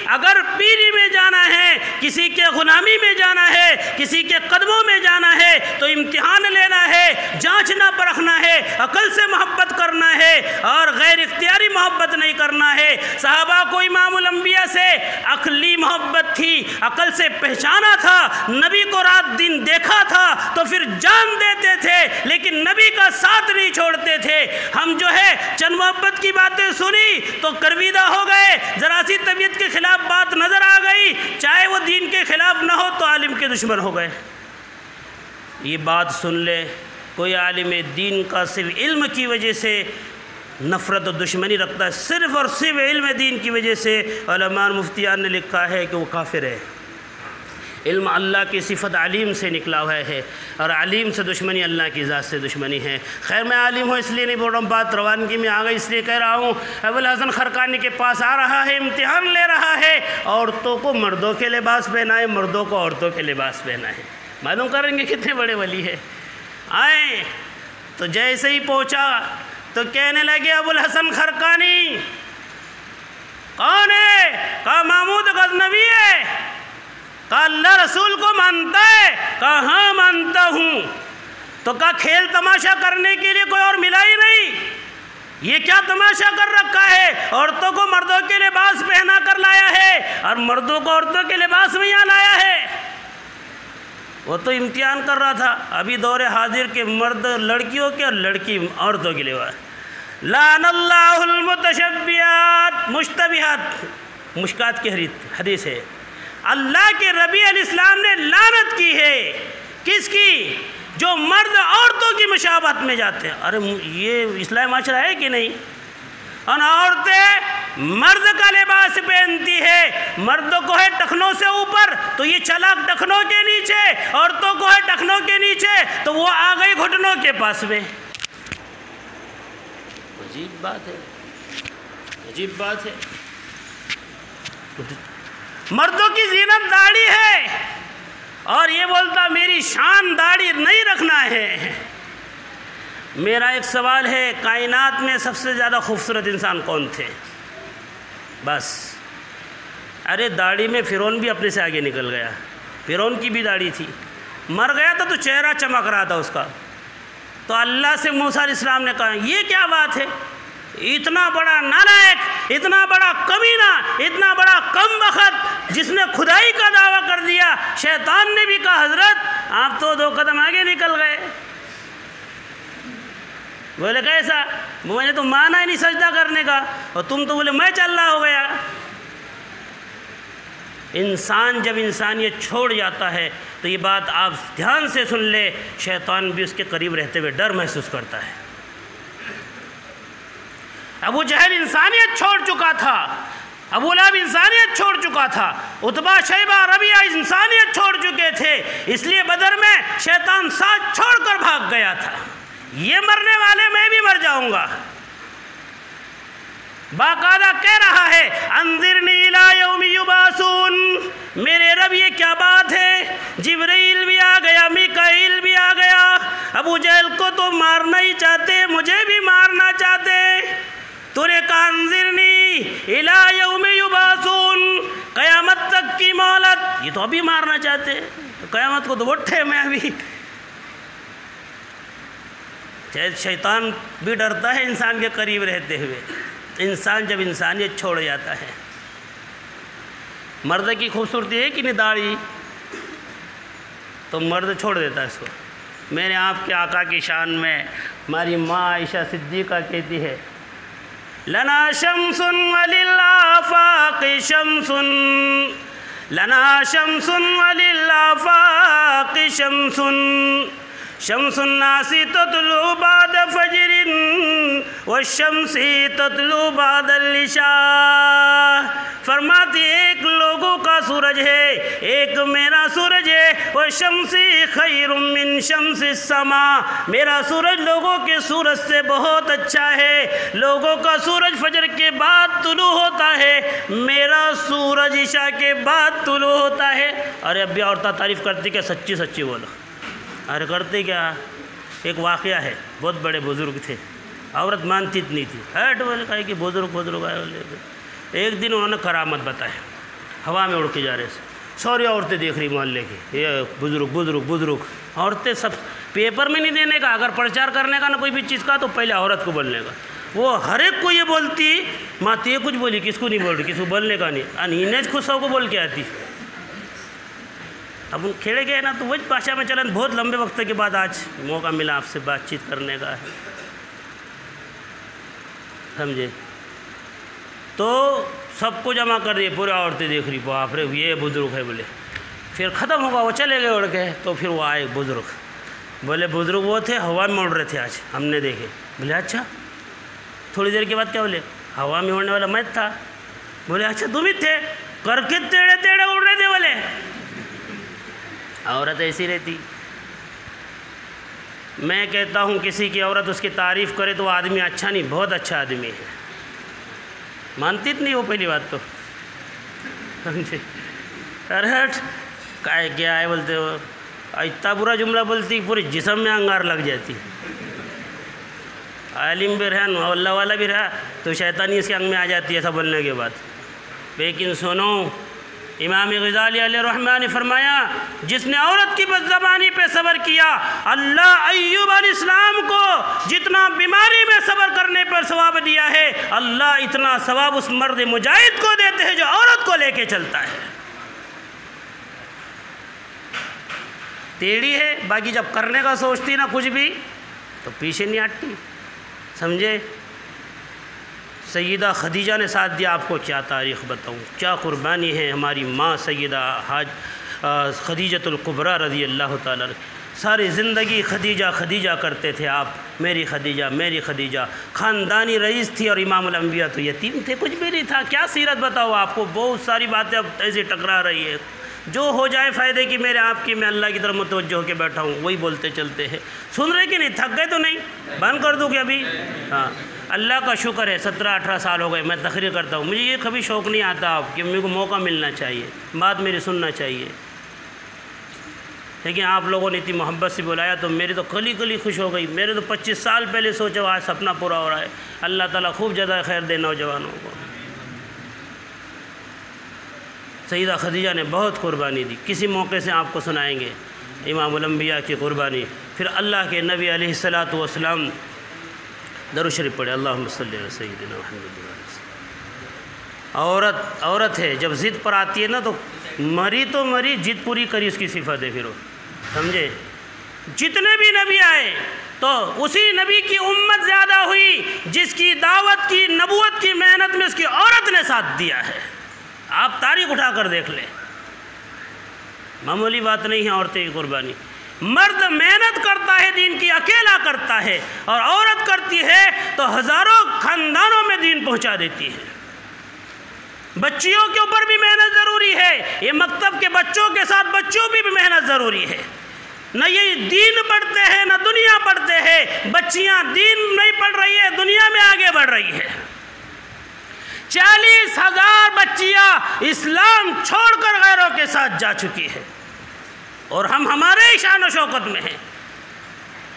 अगर पीरी में जाना है, किसी के गुलामी में जाना है, किसी के कदमों में जाना है, तो इम्तिहान लेना है, जांचना परखना है, अकल से मोहब्बत करना है और गैर इख्तियारी मोहब्बत नहीं करना है। सहाबा को इमामुल अंबिया से अकली मोहब्बत थी, अकल से पहचाना था, नबी को रात दिन देखा था तो फिर जान देते थे, लेकिन नबी का साथ नहीं छोड़ते थे। हम जो है चंद मोहब्बत की बातें सुनी तो करवीदा हो गए, ज़रा सी तबीयत के ख़िलाफ़ बात नज़र आ गई, चाहे वो दीन के ख़िलाफ़ ना हो तो आलिम के दुश्मन हो गए। ये बात सुन ले, कोई आलिम दीन का सिर्फ इल्म की वजह से नफ़रत और दुश्मनी रखता है, सिर्फ़ और सिर्फ इल्म दीन की वजह से उलमा मुफ्तियान ने लिखा है कि वो काफिर है। इल्म अल्लाह की सिफत अलीम से निकला हुआ है, और अलीम से दुश्मनी अल्लाह की ज़ात से दुश्मनी है। खैर मैं आलिम हूँ इसलिए नहीं बोल रहा हूँ, बात रवानगी में आ गई इसलिए कह रहा हूँ। अबुल हसन खरकानी के पास आ रहा है, इम्तिहान ले रहा है, औरतों को मर्दों के लिबास पहना है, मर्दों को औरतों के लिबास पहना है। मालूम करेंगे कितने बड़े वली है। आए तो जैसे ही पहुँचा तो कहने लगे अबुल हसन खरकानी कौन है? कहा महमूद गज़नवी है। कहा अल्लाह रसूल को मानता है? कहा हाँ मानता हूँ। तो कहा खेल तमाशा करने के लिए कोई और मिला ही नहीं, ये क्या तमाशा कर रखा है? औरतों को मर्दों के लिबास पहना कर लाया है और मर्दों को औरतों के लिबास में यहाँ लाया है। वो तो इम्तिहान कर रहा था, अभी दौरे हाजिर के मर्द लड़कियों के और लड़की औरतों के लिबास। लानल्लाहुल मुतशब्बिहात मुश्तबिहात, मुश्कात की हदीस है। अल्लाह के रबी अलैहिस्सलाम ने लानत की है किसकी? जो मर्द औरतों की मुशाबहत में जाते हैं। अरे ये इस्लाम माशरा है कि नहीं? और औरतें मर्द का लिबास पहनती है, मर्दों को है टखनों से ऊपर तो ये चला टखनों के नीचे, औरतों को है टखनों के नीचे तो वो आ गई घुटनों के पास में। अजीब बात है, अजीब बात है। मर्दों की जीनत दाढ़ी है और ये बोलता मेरी शान दाढ़ी नहीं रखना है। मेरा एक सवाल है, कायनात में सबसे ज़्यादा खूबसूरत इंसान कौन थे? बस अरे दाढ़ी में फ़िरौन भी अपने से आगे निकल गया, फ़िरौन की भी दाढ़ी थी, मर गया तो चेहरा चमक रहा था उसका। तो अल्लाह से मूसा अलैहिस्सलाम ने कहा ये क्या बात है? इतना बड़ा नालायक, इतना बड़ा कमीना, इतना बड़ा कमबख्त जिसने खुदाई का दावा कर दिया। शैतान ने भी कहा हज़रत आप तो 2 कदम आगे निकल गए। बोले कैसा? मैंने तो माना ही नहीं सजदा करने का, और तुम तो बोले मैं चल रहा हो गया। इंसान जब इंसानियत छोड़ जाता है तो ये बात आप ध्यान से सुन ले, शैतान भी उसके करीब रहते हुए डर महसूस करता है। अबू जहल इंसानियत छोड़ चुका था, अबू लहब इंसानियत छोड़ चुका था, उतबा शैबा रबिया इंसानियत छोड़ चुके थे, इसलिए बदर में शैतान साथ छोड़कर भाग गया था। ये मरने वाले मैं भी मर जाऊंगा। बाकायदा कह रहा है अंज़िरनी इला यौमि युबासून, मेरे रब ये क्या बात है? जिब्रील भी आ गया, मीकाईल भी आ गया। अबू जहल को तो मारना ही चाहते, मुझे भी मारना चाहते। तूने कहा अंज़िरनी इला यौमि युबासून, क़यामत तक की मोहलत, ये तो अभी मारना चाहते, क़यामत को तो उठे मैं अभी। शैतान भी डरता है इंसान के करीब रहते हुए। इंसान जब इंसानियत छोड़ जाता है, मर्द की खूबसूरती है कि नहीं दाढ़ी, तो मर्द छोड़ देता है इसको। मेरे आपके आका की शान में हमारी माँ आयशा सिद्दीक़ा कहती है लना शम्सुन वलिल आफाक़ि शम्सुन, लना शम्सुन वलिल आफाक़ि शम्सुन, शम्सुन नासी ततलू बाद फजरिन व शम्सी ततलू बाद लिशा। फरमाती एक लोगों का सूरज है, एक मेरा सूरज है। व शम्सी खैरुम मिन शम्सी समा, मेरा सूरज लोगों के सूरज से बहुत अच्छा है। लोगों का सूरज फजर के बाद तुलू होता है, मेरा सूरज ईशा के बाद तुलू होता है। अरे अब भी औरतें तारीफ़ करती क्या? सच्ची सच्ची बोलो। अरे करते क्या? एक वाक़या है, बहुत बड़े बुज़ुर्ग थे, औरत मानती नहीं थी, हट बोले कहे कि बुज़ुर्ग आए बोले। एक दिन उन्होंने करामत बताया, हवा में उड़ के जा रहे थे, सारी औरतें देख रही मोहल्ले की, ये बुज़ुर्ग। औरतें सब पेपर में नहीं देने का, अगर प्रचार करने का ना कोई भी चीज़ का तो पहले औरत को बोलने का। वो हर एक को ये बोलती माँ ते कुछ बोली, किसको नहीं बोल रही, किसको बोलने का नहीं, अनहीनेज खुद सबको बोल के आती। अब उन खेड़े गए ना तो वही भाषा में चलन, बहुत लंबे वक्त के बाद आज मौका मिला आपसे बातचीत करने का, समझे। तो सबको जमा कर दिए, पूरी औरतें देख रही, बाप रे ये बुज़ुर्ग है बोले। फिर ख़त्म होगा, वो चले गए उड़ के। तो फिर वो आए बुज़ुर्ग, बोले बुज़ुर्ग वो थे हवा में उड़ रहे थे आज, हमने देखे। बोले अच्छा। थोड़ी देर के बाद क्या बोले? हवा में उड़ने वाला मैं था। बोले अच्छा तुम ही थे, करके टेढ़े टेढ़े उड़ रहे थे बोले। औरत ऐसी रहती। मैं कहता हूँ किसी की औरत उसकी तारीफ़ करे तो वो आदमी अच्छा नहीं, बहुत अच्छा आदमी है। मानती नहीं वो पहली बात तो समझे। अरे हट क्या है बोलते हो, इतना बुरा जुमला बोलती पूरे जिस्म में अंगार लग जाती। आलिम भी रहा, अल्लाह वाला भी रहा, तो शैतानी इसके अंग में आ जाती है ऐसा बोलने के बाद। लेकिन सुनो, इमाम गज़ाली अलैहि रहमतुल्लाह ने फरमाया, जिसने औरत की बदज़बानी पे सब्र किया, अल्लाह अय्यूब अलैहिस्सलाम को जितना बीमारी में सब्र करने पर सवाब दिया है, अल्लाह इतना सवाब उस मर्द मुजाहिद को देते हैं जो औरत को लेके चलता है। टेढ़ी है, बाकी जब करने का सोचती ना कुछ भी तो पीछे नहीं हटती, समझे। सैयदा खदीजा ने साथ दिया। आपको क्या तारीख़ बताऊँ, क्या कुर्बानी है हमारी माँ सैयदा खदीजतुल कुबरा रज़ी अल्लाह ताला। सारी ज़िंदगी खदीजा खदीजा करते थे आप, मेरी खदीजा मेरी खदीजा। ख़ानदानी रईस थी और इमामुल अंबिया तो यतीम थे, कुछ भी नहीं था। क्या सीरत बताओ आपको, बहुत सारी बातें अब ऐसे टकरा रही है। जो हो जाए फ़ायदे की मेरे आपकी, मैं अल्लाह की तरफ मुतवज्जो होकर बैठा हूँ, वही बोलते चलते हैं। सुन रहे कि नहीं, थक गए तो नहीं, बंद कर दूँ क्या अभी? हाँ, अल्लाह का शुक्र है 17-18 साल हो गए मैं तकरीर करता हूँ। मुझे ये कभी शौक़ नहीं आता आप कि मेरे को मौका मिलना चाहिए, बात मेरी सुनना चाहिए। लेकिन आप लोगों ने इतनी मोहब्बत से बुलाया तो मेरी तो कली कली खुश हो गई। मेरे तो 25 साल पहले सोचा आज सपना पूरा हो रहा है। अल्लाह ताला खूब ज़्यादा खैर दे नौजवानों को। सैयदा खदीजा ने बहुत कुर्बानी दी। किसी मौके से आपको सुनाएंगे इमामुल अंबिया की कुर्बानी। फिर अल्लाह के नबी अलैहिस्सलातु वस्सलाम दरूद शरीफ पढ़े, अल्लाहुम्मा सल्ली अला सय्यिदिना मुहम्मद। औरत है, जब ज़िद पर आती है ना तो मरी तो मरी, जिद पूरी करी उसकी सिफत है। फिर वो समझे, जितने भी नबी आए तो उसी नबी की उम्मत ज़्यादा हुई जिसकी दावत की नबूवत की मेहनत में उसकी औरत ने साथ दिया है। आप तारीख उठा कर देख लें, मामूली बात नहीं है औरतें की कुर्बानी। मर्द मेहनत करता है दीन की, अकेला करता है, और औरत करती है तो हज़ारों खानदानों में दीन पहुंचा देती है। बच्चियों के ऊपर भी मेहनत ज़रूरी है। ये मकतब के बच्चों के साथ बच्चों की भी मेहनत ज़रूरी है। न ये दीन पढ़ते हैं न दुनिया पढ़ते हैं। बच्चियां दीन नहीं पढ़ रही है, दुनिया में आगे बढ़ रही है। 40,000 बच्चियां इस्लाम छोड़कर गैरों के साथ जा चुकी है, और हम हमारे शान और शौकत में हैं।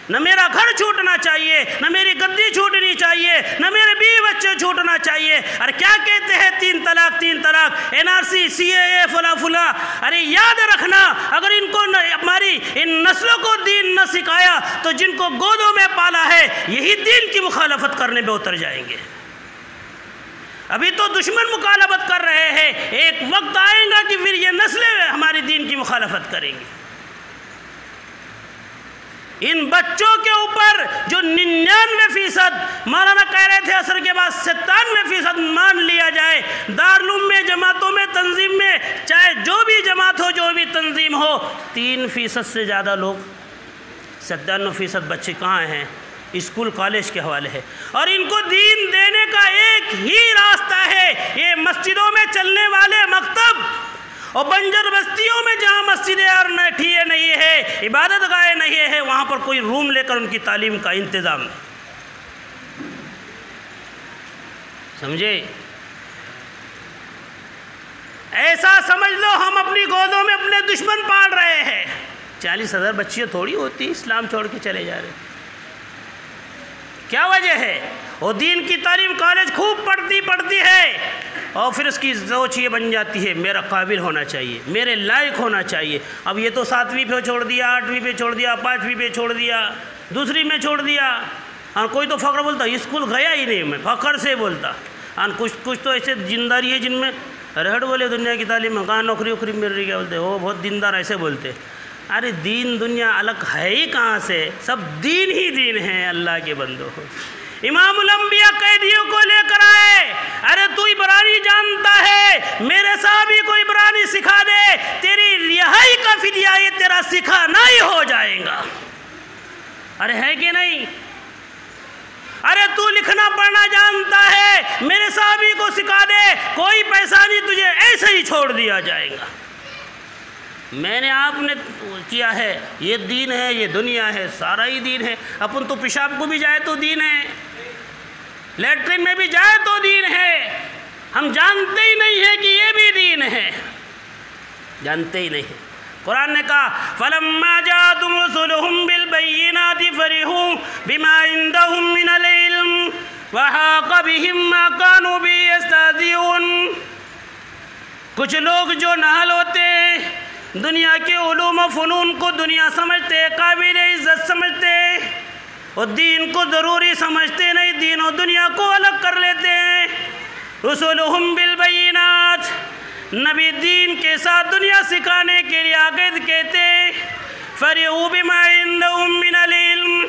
न मेरा घर छूटना चाहिए, न मेरी गद्दी छूटनी चाहिए, न मेरे बीवी बच्चे छूटना चाहिए। अरे क्या कहते हैं, 3 तलाक 3 तलाक, NRC CAA फला फुला। अरे याद रखना, अगर इनको हमारी इन नस्लों को दीन न सिखाया तो जिनको गोदों में पाला है यही दीन की मुखालफत करने में उतर जाएंगे। अभी तो दुश्मन मुखालफत कर रहे हैं, एक वक्त आएगा कि फिर ये नस्लें हमारी दीन की मुखालफत करेंगी। इन बच्चों के ऊपर जो 99% मौलाना कह रहे थे असर के बाद 97% मान लिया जाए, दारुल में, जमातों में, तंजीम में, चाहे जो भी जमात हो, जो भी तंजीम हो, 3% से ज़्यादा लोग, 97% बच्चे कहाँ हैं? स्कूल कॉलेज के हवाले है। और इनको दीन देने का एक ही रास्ता है, ये मस्जिदों में चलने वाले मकतब और बंजर बस्तियों में जहाँ मस्जिदें और नठिए नहीं है, इबादत गाहें नहीं है, वहाँ पर कोई रूम लेकर उनकी तालीम का इंतज़ाम, समझे। ऐसा समझ लो हम अपनी गोदों में अपने दुश्मन पाल रहे हैं। 40,000 बच्चियाँ थोड़ी होती इस्लाम छोड़ के चले जा रहे। क्या वजह है? वो दीन की तालीम कॉलेज खूब पढ़ती है और फिर उसकी सोच ये बन जाती है मेरा काबिल होना चाहिए, मेरे लायक होना चाहिए। अब ये तो 7वीं पे छोड़ दिया, 8वीं पे छोड़ दिया, 5वीं पे छोड़ दिया, दूसरी में छोड़ दिया। और कोई तो फ़ख्र बोलता स्कूल गया ही नहीं, मैं फ़ख्र से बोलता। और कुछ तो ऐसे जिंदारी है जिनमें रहट बोले दुनिया की तालीम में कहाँ नौकरी वोकरी मिल रही है, बोलते वो बहुत दीनदार, ऐसे बोलते। अरे दीन दुनिया अलग है ही कहाँ से, सब दीन ही दीन है अल्लाह के बंदों। इमामुल अंबिया कैदियों को लेकर आए, अरे तू इब्रानी जानता है, मेरे साहबी को इब्रानी सिखा दे, तेरी रिहाई का फिदिया ये तेरा सिखाना ही हो जाएगा। अरे है कि नहीं? अरे तू लिखना पढ़ना जानता है, मेरे साहबी को सिखा दे, कोई पैसा नहीं, तुझे ऐसे ही छोड़ दिया जाएगा। मैंने आपने किया है, ये दीन है, ये दुनिया है, सारा ही दीन है। अपन तो पेशाब को भी जाए तो दीन है, लेटरिन में भी जाए तो दीन है। हम जानते ही नहीं है कि ये भी दीन है, जानते ही नहीं है। कुरान ने कहा फलम्मा जाअतहुम रुसुलुहुम बिल बय्यिनाति फरिहू बिमा इंदहुम मिनल इल्म व हाक़ बिहिम मा कानू बिही यस्तहज़िऊन। कुछ लोग जो नाहल होते, दुनिया के उलूम व फ़नून को दुनिया समझते, काबिल इज़्ज़त समझते और दीन को ज़रूरी समझते नहीं, दीन और दुनिया को अलग कर लेते हैं। रुसुलुहुम बिल बय्यिनात, नबी दीन के साथ दुनिया सिखाने के लिए आगे कहते फरिहू बिमा इंदहुम मिनल इल्म,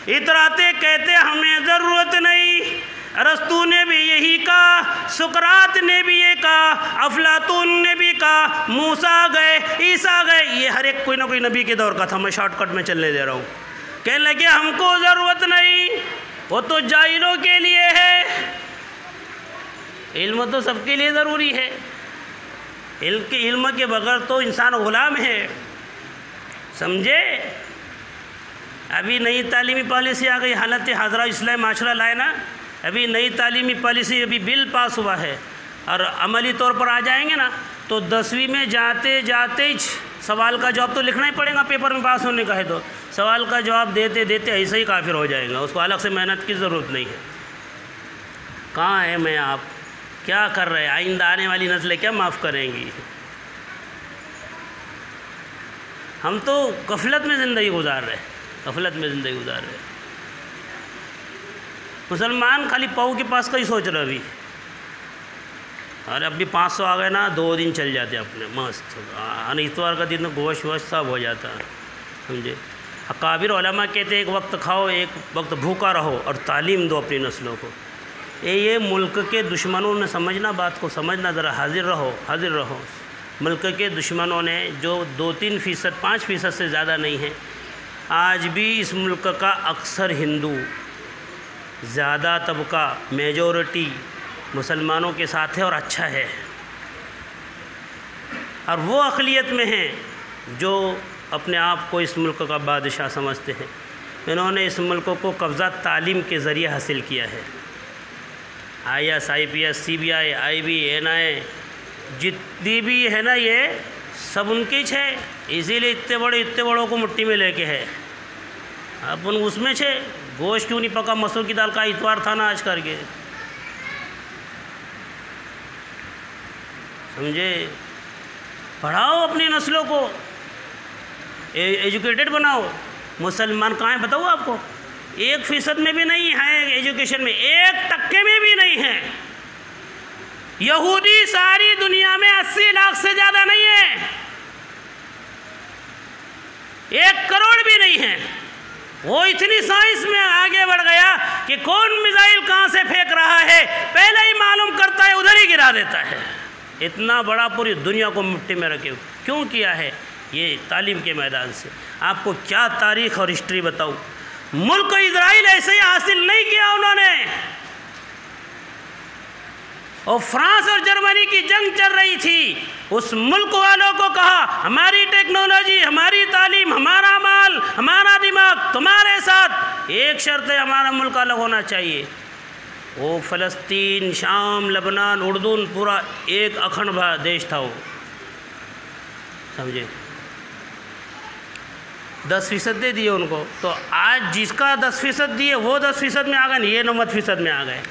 इतराते कहते हमें ज़रूरत नहीं। अरस्तू ने भी यही कहा, सुकरात ने भी ये कहा, अफलातून ने भी कहा, मूसा गए, ईसा गए, ये हर एक कोई ना कोई नबी के दौर का था। मैं शॉर्टकट में चलने दे रहा हूँ। कहने लगे हमको ज़रूरत नहीं, वो तो जाहिलों के लिए है। इल्म तो सबके लिए ज़रूरी है, इल्म के बगैर तो इंसान गुलाम है, समझे। अभी नई तालीमी पॉलिसी आ गई, हालत हाजरा इस्लाम माशरा लाए ना, अभी नई तालीमी पॉलिसी अभी बिल पास हुआ है और अमली तौर पर आ जाएंगे ना तो 10वीं में जाते जाते ही सवाल का जवाब तो लिखना ही पड़ेगा, पेपर में पास होने का है तो सवाल का जवाब देते देते ऐसे ही काफिर हो जाएगा, उसको अलग से मेहनत की ज़रूरत नहीं है। कहाँ है मैं आप, क्या कर रहे हैं, आइंदा आने वाली नस्लें क्या माफ़ करेंगी। हम तो गफलत में ज़िंदगी गुजार रहे, गफलत में ज़िंदगी गुजार रहे। मुसलमान खाली पाऊ के पास का ही सोच रहा अभी, अरे अभी 500 आ गए ना 2 दिन चल जाते अपने मस्त, इतवार का दिन गोश्त वोश्त सब हो जाता है, समझे। अकाबिर उलमा कहते एक वक्त खाओ, एक वक्त भूखा रहो और तालीम दो अपनी नस्लों को। ये मुल्क के दुश्मनों ने समझना, बात को समझना, ज़रा हाजिर रहो, हाजिर रहो। मुल्क के दुश्मनों ने जो 2-3%, 5% से ज़्यादा नहीं है, आज भी इस मुल्क का अक्सर हिंदू, ज़्यादा तबका, मेजॉरिटी मुसलमानों के साथ है और अच्छा है। और वो अक़लियत में हैं जो अपने आप को इस मुल्क का बादशाह समझते हैं। इन्होंने इस मुल्क को कब्ज़ा तालीम के ज़रिए हासिल किया है। IAS, IPS, CBI, IB, NI जितनी भी है ना, ये सब उनकी है, इसीलिए इतने बड़ों को मुट्ठी में लेके है। अपन उसमें छे, गोश्त क्यों नहीं पका, मसूर की दाल का इतवार था ना आज करके, समझे। पढ़ाओ अपनी नस्लों को, एजुकेटेड बनाओ। मुसलमान कहाँ है बताओ आपको, 1% में भी नहीं है एजुकेशन में, 1% में भी नहीं है। यहूदी सारी दुनिया में 80 लाख से ज़्यादा नहीं है, 1 करोड़ भी नहीं है। वो इतनी साइंस में आगे बढ़ गया कि कौन मिसाइल कहाँ से फेंक रहा है पहले ही मालूम करता है, उधर ही गिरा देता है। इतना बड़ा पूरी दुनिया को मिट्टी में रखे क्यों किया है, ये तालीम के मैदान से। आपको क्या तारीख़ और हिस्ट्री बताऊँ, मुल्क इजराइल ऐसे ही हासिल नहीं किया उन्होंने। और फ्रांस और जर्मनी की जंग चल रही थी, उस मुल्क वालों को कहा हमारी टेक्नोलॉजी, हमारी तालीम, हमारा माल, हमारा दिमाग तुम्हारे साथ, एक शर्त है हमारा मुल्क अलग होना चाहिए। वो फ़लस्तीन, शाम, लबनान, उर्दून पूरा एक अखंड देश था वो, समझे। 10% दे दिए उनको, तो आज जिसका 10% दिए वो 10% में आ गए, ये 90% में आ गए।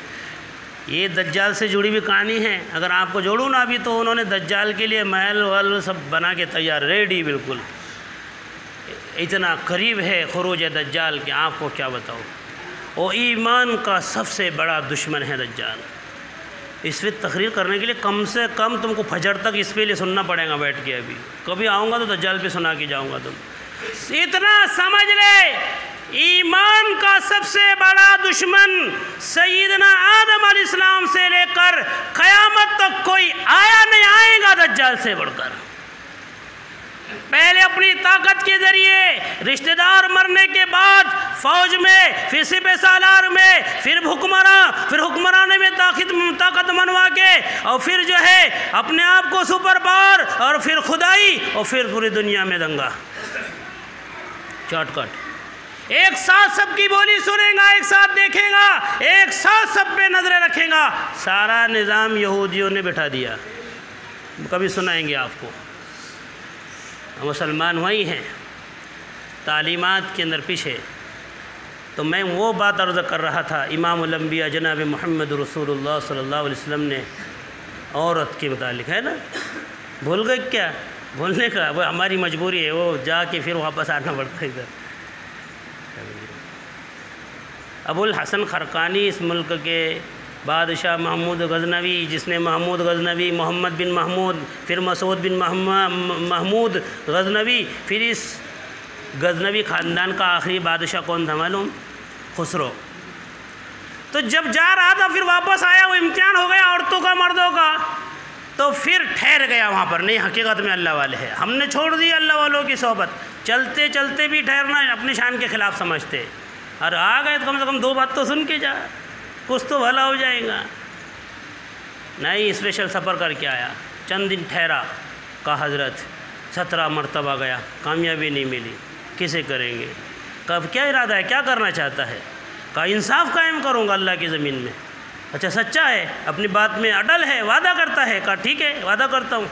ये दज्जाल से जुड़ी हुई कहानी है, अगर आपको जोड़ूँ ना अभी तो उन्होंने दज्जाल के लिए महल वहल सब बना के तैयार, रेडी बिल्कुल, इतना करीब है खुरूज दज्जाल कि आपको क्या बताऊँ। वो ईमान का सबसे बड़ा दुश्मन है दज्जाल। इस पर तकरीर करने के लिए कम से कम तुमको फजर तक इस पे लिए सुनना पड़ेगा बैठ के। अभी कभी आऊँगा तो दज्जाल पे सुना के जाऊँगा। तुम इतना समझ ले, ईमान का सबसे बड़ा दुश्मन सैयदना आदम अलैहिस्सलाम से लेकर क़यामत तक कोई आया नहीं आएगा दज्जाल से बढ़कर। पहले अपनी ताकत के ज़रिए, रिश्तेदार मरने के बाद फ़ौज में, फिर सिपह सालार में, फिर हुक्मरान में ताकत मनवा के, और फिर जो है अपने आप को सुपर पावर, और फिर खुदाई, और फिर पूरी दुनिया में दंगा। शॉर्टकट। एक साथ सबकी बोली सुनेगा, एक साथ देखेगा, एक साथ सब पे नजरें रखेगा। सारा निज़ाम यहूदियों ने बिठा दिया। कभी सुनाएंगे आपको। मुसलमान वही हैं, तालीमात के अंदर पीछे। तो मैं वो बात अर्ज़ कर रहा था, इमामुल अंबिया जनाब मोहम्मद रसूलुल्लाह सल्लल्लाहु अलैहि वसल्लम ने औरत के मुतालिक, है ना, भूल गए क्या? भूलने का वो हमारी मजबूरी है, वो जाके फिर वापस आना पड़ता है इधर। अबुल हसन खरकानी इस मुल्क के बादशाह महमूद गज़नवी, जिसने महमूद गज़नवी, मोहम्मद बिन महमूद, फिर मसूद बिन महमूद गज़नवी, फिर इस गज़नवी ख़ानदान का आखिरी बादशाह कौन था मालूम? खुसरो। तो जब जा रहा था फिर वापस आया, वो इम्तिहान हो गया औरतों का मर्दों का, तो फिर ठहर गया वहाँ पर। नहीं, हकीकत में अल्लाह वाले हैं, हमने छोड़ दी अल्लाह वालों की सोहबत। चलते चलते भी ठहरना अपनी शान के ख़िलाफ़ समझते, और आ गए तो कम से कम दो बात तो सुन के जा, कुछ तो भला हो जाएगा। नहीं, स्पेशल सफ़र करके आया, चंद दिन ठहरा, कहा हज़रत 17 मरतबा गया, कामयाबी नहीं मिली, किसे करेंगे? कब क्या इरादा है, क्या करना चाहता है? कहा इंसाफ कायम करूँगा अल्लाह की ज़मीन में। अच्छा, सच्चा है, अपनी बात में अटल है, वादा करता है? कहा ठीक है, वादा करता हूँ।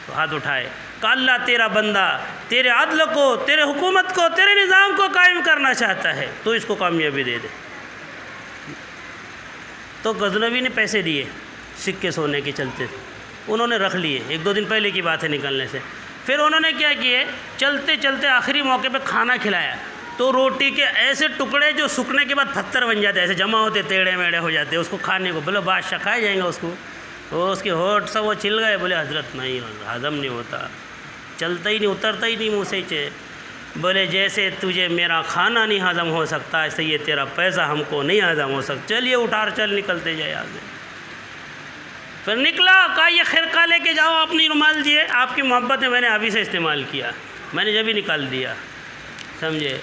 तो हाथ उठाए, कहा अल्लाह तेरा बंदा तेरे अदल को, तेरे हुकूमत को, तेरे निज़ाम को कायम करना चाहता है, तो इसको कामयाबी दे दे। तो गज़नवी ने पैसे दिए सिक्के सोने के चलते, उन्होंने रख लिए, 1-2 दिन पहले की बात है निकलने से। फिर उन्होंने क्या किए, चलते चलते आखिरी मौके पे खाना खिलाया, तो रोटी के ऐसे टुकड़े जो सूखने के बाद पत्थर बन जाते, ऐसे जमा होते, टेढ़े मेढ़े हो जाते, उसको खाने को बोले बादशाह खाया जाएगा उसको। तो उसके होठ सब वो छिल गए। बोले हज़रत नहीं, हज़म नहीं होता, चलता ही नहीं, उतरता ही नहीं मुँह से। बोले जैसे तुझे मेरा खाना नहीं हज़म हो सकता, ऐसे ये तेरा पैसा हमको नहीं हज़म हो सकता। चलिए उठार चल, निकलते जाए आगे। फिर निकला, कहा ये खिरका लेके जाओ, अपनी रुमाल दिए, आपकी मोहब्बत में मैंने अभी से इस्तेमाल किया, मैंने जब ही निकाल दिया, समझे।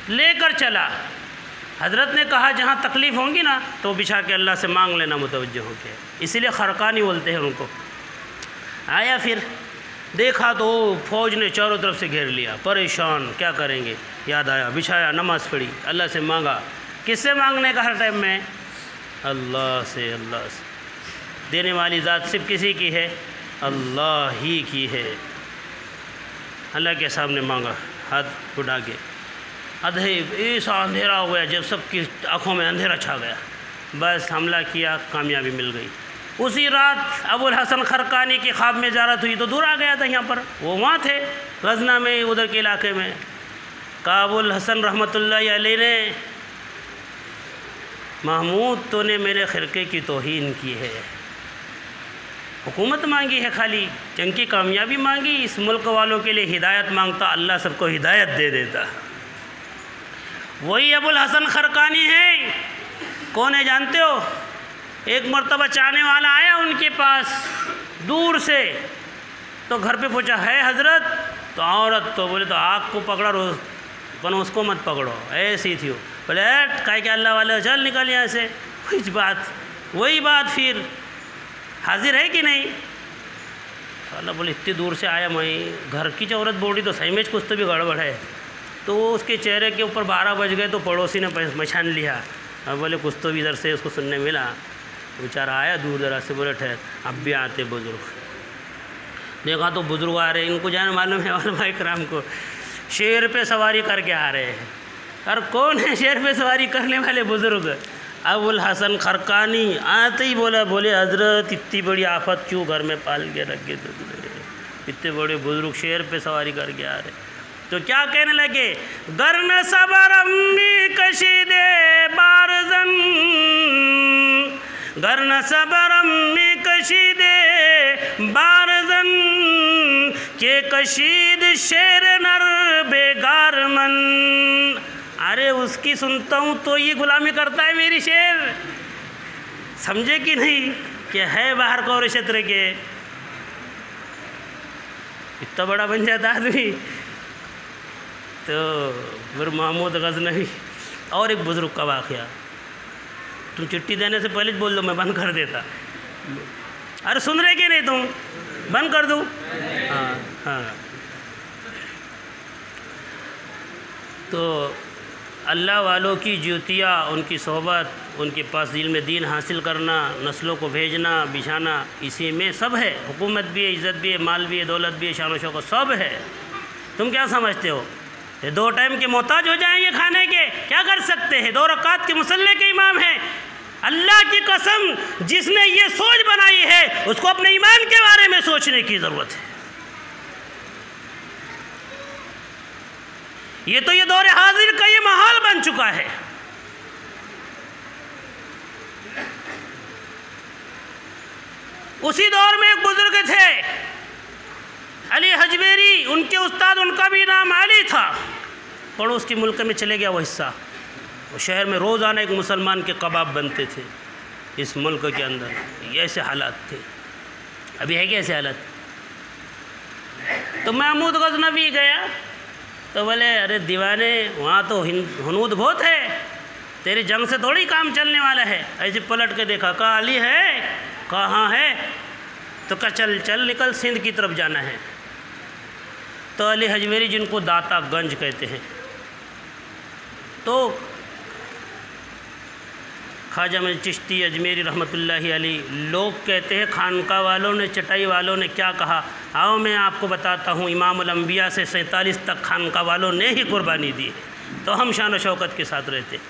लेकर चला। हज़रत ने कहा जहाँ तकलीफ़ होंगी ना तो बिछा के अल्लाह से मांग लेना मुतवज्जो होके, इसीलिए खरकानी बोलते हैं उनको। आया, फिर देखा तो फ़ौज ने चारों तरफ से घेर लिया, परेशान, क्या करेंगे। याद आया, बिछाया, नमाज़ पढ़ी, अल्लाह से मांगा। किससे मांगने का हर टाइम में? अल्लाह से। अल्लाह से। देने वाली ज़ात सिर्फ किसी की है? अल्लाह ही की है। अल्लाह के सामने मांगा, हाथ उठा के। ऐसा अंधेरा हो गया, जब सबकी आँखों में अंधेरा छा गया, बस हमला किया, कामयाबी मिल गई। उसी रात अबुल हसन खरकानी की ख्वाब में ज़ारत हुई तो दूर आ गया था यहाँ पर, वो वहाँ थे गज़ना में, उधर के इलाके में। कहा अबुल हसन रहमतुल्लाह अलैह ने, महमूद तो ने मेरे खिरके की तौहीन की है, हुकूमत मांगी है, खाली जंग की कामयाबी मांगी, इस मुल्क वालों के लिए हिदायत मांगता, अल्लाह सबको हिदायत दे देता। वही अबुल हसन खरकानी हैं। कौन है जानते हो? एक मरतबा चाहने वाला आया उनके पास दूर से, तो घर पे पूछा है हज़रत? तो औरत तो बोले तो आग को पकड़ा रो, पर उसको मत पकड़ो, ऐसी थी वो। बोले कहे कि अल्लाह वाले चल निकल यहाँ से। वही बात फिर हाजिर है कि नहीं? अल्लाह बोले इतनी दूर से आया, मैं घर की जो औरत बोली तो सही में कुछ तो भी गड़बड़ है। तो उसके चेहरे के ऊपर 12 बज गए तो पड़ोसी ने पहचान लिया, अब बोले कुछ तो भी इधर से उसको सुनने मिला। बेचारा आया दूर दराज से, बोले ठहर, अब भी आते बुज़ुर्ग। देखा तो बुज़ुर्ग आ रहे, इनको जान मालूम है उलमाए किराम को, शेर पे सवारी करके आ रहे हैं। और कौन है शेर पे सवारी करने वाले बुज़ुर्ग? अबुल हसन खरकानी। आते ही बोले हज़रत इतनी बड़ी आफत क्यों घर में पाल के रखे तुमने, इतने बड़े बुज़ुर्ग शेर पे सवारी करके आ रहे। तो क्या कहने लगे, गर्न सबर अम्मी कशीदे बारजन, गर्न सबर अम्मी कशीदे बारजन, के कशीद शेर नर बेगार मन। अरे उसकी सुनता हूँ तो ये गुलामी करता है मेरी शेर, समझे कि नहीं? कि है बाहर कौर क्षेत्र के। इतना बड़ा बन जाता आदमी। तो फिर महमूद गज़नवी। और एक बुज़ुर्ग का वाक़या, तुम चिट्ठी देने से पहले बोल दो, मैं बंद कर देता। अरे सुन रहे कि नहीं तुम? बंद कर दूँ? हाँ हाँ। तो अल्लाह वालों की ज्योतियाँ, उनकी सोहबत, उनके पास इल्म दीन हासिल करना, नस्लों को भेजना, बिछाना, इसी में सब है। हुकूमत भी है, इज़्ज़त भी है, माल भी है, दौलत भी है, शान व शौकत सब है। तुम क्या समझते हो ये 2 टाइम के मोहताज हो जाएंगे खाने के? क्या कर सकते हैं? 2 रकात के मुसल्ले के इमाम हैं। अल्लाह की कसम, जिसने ये सोच बनाई है उसको अपने ईमान के बारे में सोचने की ज़रूरत है। ये तो ये दौर हाजिर का ये माहौल बन चुका है। उसी दौर में एक बुजुर्ग थे अली हजवेरी, उनके उस्ताद, उनका भी नाम अली था। पड़ोस के मुल्क में चले गया वो हिस्सा। वो शहर में रोज़ाना एक मुसलमान के कबाब बनते थे इस मुल्क के अंदर। ये ऐसे हालात थे। अभी है क्या ऐसे हालत? तो महमूद गज़नवी गया तो बोले, अरे दीवाने, वहाँ तो हुनूद बहुत है, तेरी जंग से थोड़ी काम चलने वाला है। ऐसे पलट के देखा, कहा अली है? कहाँ है? तो कहा चल चल निकल, सिंध की तरफ जाना है। तो अली हजवेरी, जिनको दाता गंज कहते हैं, तो ख्वाजा में चिश्ती अजमेरी रहमतुल्लाहि अलैह, लोग कहते हैं खानका वालों ने, चटाई वालों ने क्या कहा, आओ मैं आपको बताता हूँ। इमामुल अंबिया से 47 तक खानका वालों ने ही कुर्बानी दी, तो हम शान व शौकत के साथ रहते।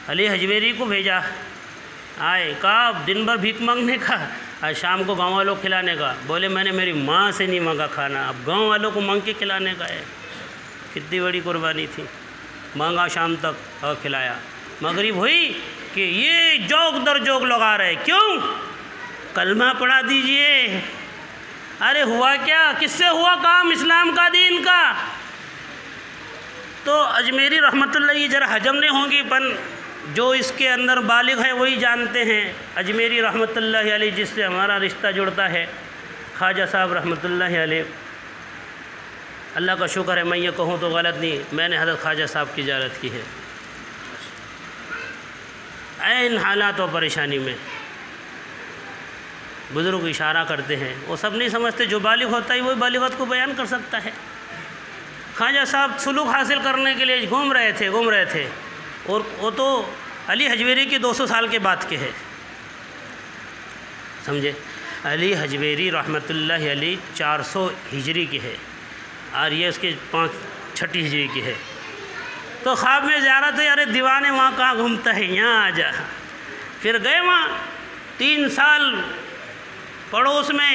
अली हजवेरी को भेजा, आए, कहा दिन भर भीख मांगने का, आज शाम को गाँव वालों को खिलाने का। बोले मैंने मेरी माँ से नहीं मांगा खाना, अब गाँव वालों को मांग के खिलाने का है। कितनी बड़ी कुर्बानी थी। मांगा शाम तक और खिलाया। मगरिब हुई कि ये जोक दर जोक लगा रहे, क्यों? कलमा पढ़ा दीजिए। अरे हुआ क्या? किससे हुआ काम? इस्लाम का, दीन का। तो अजमेरी रहमतुल्लाह, ये जरा हजम नहीं होंगी, पर जो इसके अंदर बालिग है वही जानते हैं। अजमेरी रहमतुल्लाह अलैह, जिससे हमारा रिश्ता जुड़ता है, ख्वाजा साहब रहमतुल्लाह अलैह, अल्लाह का शुक्र है, मैं ये कहूँ तो गलत नहीं, मैंने हज़रत ख्वाजा साहब की ज़ियारत की है ऐन हालात और परेशानी में। बुज़ुर्ग इशारा करते हैं, वो सब नहीं समझते, जो बालिग होता है वही बालिगत को बयान कर सकता है। ख्वाजा साहब सुलूक हासिल करने के लिए घूम रहे थे और वो तो अली हजवेरी के 200 साल के बाद के हैं, समझे। अली हजवेरी रहमतुल्लाह अलैह 400 हिजरी के है और ये उसके 5-6 हिजरी की है। तो ख्वाब में ज़ियारत है, अरे दीवाने वहाँ कहाँ घूमता है, यहाँ आ जा। फिर गए वहाँ, 3 साल पड़ोस में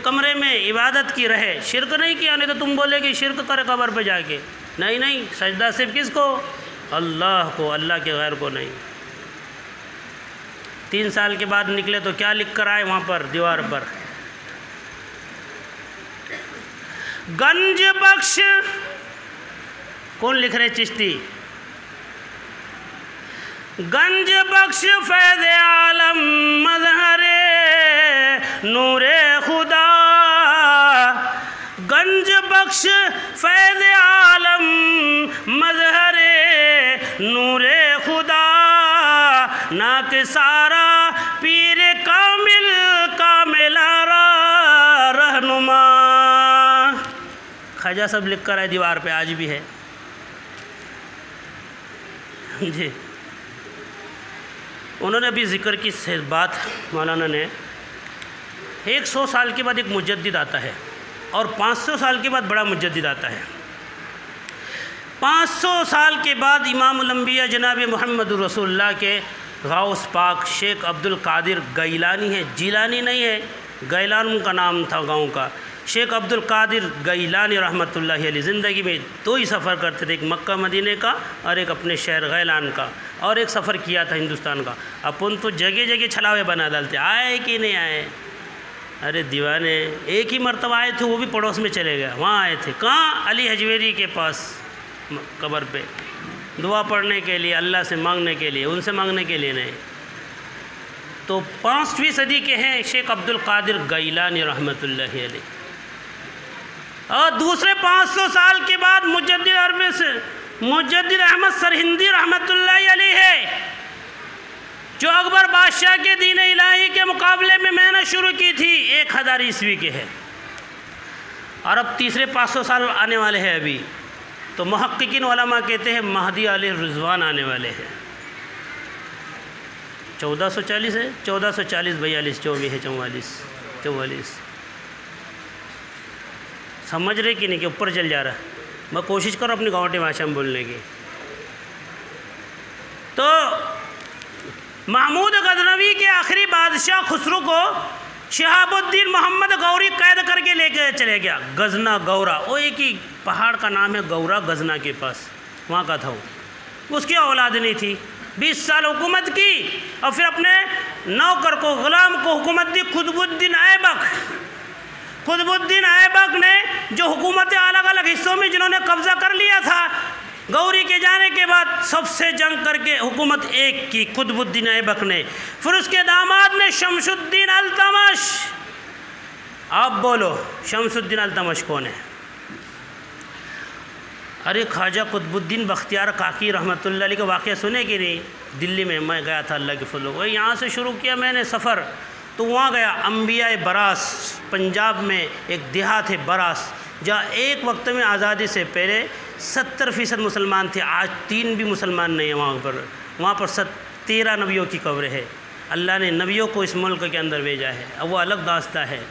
कमरे में इबादत की रहे, शिरक नहीं किया। नहीं तो तुम बोले कि शिरक करे कब्र पे जाके, नहीं, सजदा सिर्फ किसको? अल्लाह को, अल्लाह के गैर को नहीं। 3 साल के बाद निकले तो क्या लिख कर आए वहाँ पर दीवार पर? गंज बख्श। कौन लिख रहे? चिश्ती। गंज बख्श फैज़ आलम मज़हरे नूरे खुदा। गंज बख्श फैज़ आलम मज़हरे नूरे खुदा। नाक सारा पीर कामिल कामिलारा रहनुमा। ख्वाजा सब लिख कर है दीवार पे, आज भी है जी। उन्होंने अभी ज़िक्र की बात, मौलाना ने, 100 साल के बाद एक मुजद्दिद आता है और 500 साल के बाद बड़ा मुजद्दिद आता है। 500 साल के बाद इमामुल अंबिया जनाब मोहम्मद रसूलुल्लाह के गौस पाक शेख अब्दुल कादिर गैलानी है, जिलानी नहीं है, गैलान उनका नाम था गांव का। शेख अब्दुल कादिर गैलानी रहमतुल्लाहि अलैह ज़िंदगी में 2 ही सफ़र करते थे, एक मक्का मदीने का और एक अपने शहर गैलान का, और एक सफ़र किया था हिंदुस्तान का। अपन तो जगह जगह छलावे बना डालते, आए कि नहीं आए। अरे दीवाने, एक ही मरतबा आए थे, वो भी पड़ोस में चले गए। वहाँ आए थे, कहाँ? अली हजवेरी के पास कब्र पे दुआ पढ़ने के लिए, अल्लाह से मांगने के लिए, उनसे मांगने के लिए नहीं। तो 5वीं सदी के हैं शेख अब्दुल कादिर गैलानी रहमतुल्लाह अलैह। और दूसरे 500 साल के बाद मुजद्दिद अहमद सरहिंदी रहमतुल्लाह अलैह है, जो अकबर बादशाह के दीन इलाही के मुकाबले में मेहनत शुरू की थी, 1000 ईस्वी के है। और अब तीसरे 500 साल आने वाले हैं अभी, तो मुहक्किकीन उलमा कहते हैं महदी अलैहि रिज़वान आने वाले हैं। 1440 है, 1440 42 24 है, 44 समझ रहे कि नहीं कि ऊपर चल जा रहा है। मैं कोशिश करूँ अपनी गाँवटी भाषा में बोलने की। तो महमूद गजनवी के आखिरी बादशाह खुसरो को शहाबुद्दीन मोहम्मद गौरी कैद करके लेकर चले गया। गजना गौरा, वो एक ही पहाड़ का नाम है गौरा, गजना के पास, वहाँ का था वो। उसकी औलाद नहीं थी। 20 साल हुकूमत की और फिर अपने नौकर को, गुलाम को हुकूमत दी कुतुबुद्दीन ऐबक ने, जो हुकूमतें अलग अलग हिस्सों में जिन्होंने कब्ज़ा कर लिया था। गौरी के जाने के बाद सबसे जंग करके हुकूमत एक की कुतुबुद्दीन ऐबक ने। फिर उसके दामाद ने शमसुद्दीन अल्तमश। आप बोलो शमसुद्दीन अल्तमश कौन है? अरे ख्वाजा कुतुबुद्दीन बख्तियार काकी रहमतुल्लाह अलैह का वाक़या सुने कि नहीं? दिल्ली में मैं गया था अल्लाह के फजल, वही यहाँ से शुरू किया मैंने सफ़र, तो वहाँ गया। अम्बिया बरास, पंजाब में एक देहात है बरास, जहाँ एक वक्त में आज़ादी से पहले 70% मुसलमान थे। आज 3 भी मुसलमान नहीं है वहाँ पर 13 नबियों की कब्र है। अल्लाह ने नबियों को इस मुल्क के अंदर भेजा है, अब वो अलग दास्ता है।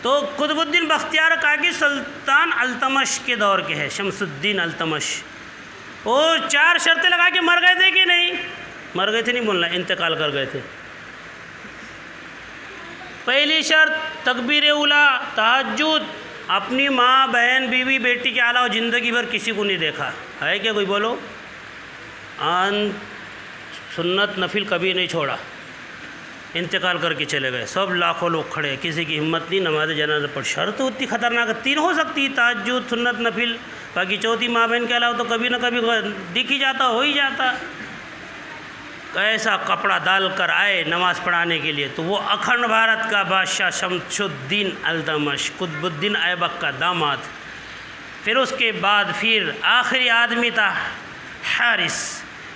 तो कुतुबुद्दीन बख्तियार काकी सुल्तान अल्तमश के दौर के हैं, शमसुद्दीन अल्तमश। वो 4 शर्तें लगा के मर गए थे कि नहीं? मर गए थे नहीं बोलना, इंतकाल कर गए थे। पहली शर्त तकबीर उला, तहज्जुद, अपनी माँ बहन बीवी बेटी के अलावा ज़िंदगी भर किसी को नहीं देखा है। क्या कोई बोलो? सुन्नत नफिल कभी नहीं छोड़ा, इंतकाल करके चले गए। सब लाखों लोग खड़े, किसी की हिम्मत नहीं नमाज जनाजा पर। शर्त उतनी ख़तरनाक, 3 हो सकती, तहज्जुद, सुन्नत नफिल, बाकी चौथी माँ बहन के अलावा तो कभी ना कभी दिख ही जाता, हो ही जाता। ऐसा कपड़ा डाल कर आए नमाज़ पढ़ाने के लिए, तो वो अखंड भारत का बादशाह शमसुद्दीन अल्तमश, कुतुबुद्दीन ऐबक का दामाद। फिर उसके बाद फिर आखिरी आदमी था हारिस।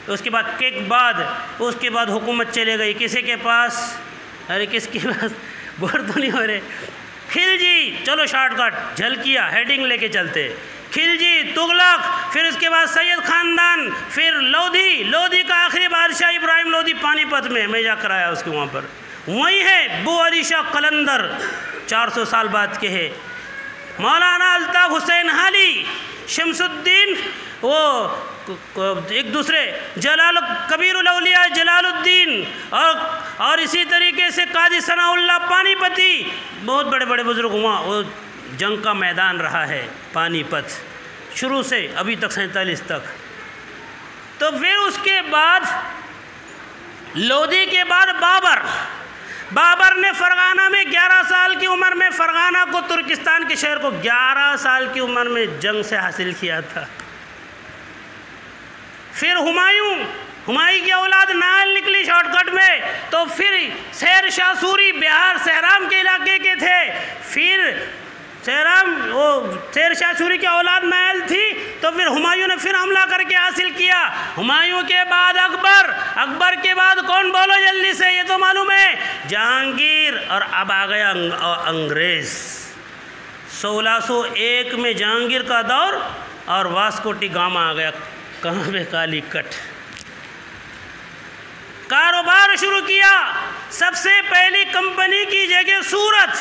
उसके बाद हुकूमत चले गई किसी के पास? अरे किसके पास? बोर तो नहीं हो रहे। खिलजी, चलो शॉर्टकट, झलकिया हेडिंग लेके चलते। खिलजी, तुगलक, फिर उसके बाद सैयद ख़ानदान, फिर लोधी का आखिरी बादशाह इब्राहिम लोधी, पानीपत में मैं जाकर आया उसके वहाँ पर। वही है बू अली शाह कलंदर, 400 साल बाद के है। मौलाना अल्ताफ़ हुसैन हाली, शमसुद्दीन, वो एक दूसरे कबीरुल औलिया जलालुद्दीन, और इसी तरीके से काजी सनाउल्लाह पानीपती। बहुत बड़े बड़े बुज़ुर्ग वहाँ, वो जंग का मैदान रहा है पानीपत शुरू से अभी तक 47 तक। तो फिर उसके बाद लोधी के बाद बाबर ने फ़रगाना में 11 साल की उम्र में, फ़रगाना को तुर्किस्तान के शहर को 11 साल की उम्र में जंग से हासिल किया था। फिर हुमायूं की औलाद नाल निकली शॉर्टकट में, तो फिर शेर शाह सूरी बिहार सहराम के इलाके के थे। फिर शेर शाह सूरी की औलाद नायल थी, तो फिर हुमायूं ने फिर हमला करके हासिल किया। हुमायूं के बाद अकबर के बाद कौन? बोलो जल्दी से, ये तो मालूम है, जहांगीर। और अब आ गया अंग्रेज़। 1601 में जहांगीर का दौर और वास्को डी गामा आ गया। कहाँ पे? कालीकट। कारोबार शुरू किया। सबसे पहली कंपनी की जगह सूरत,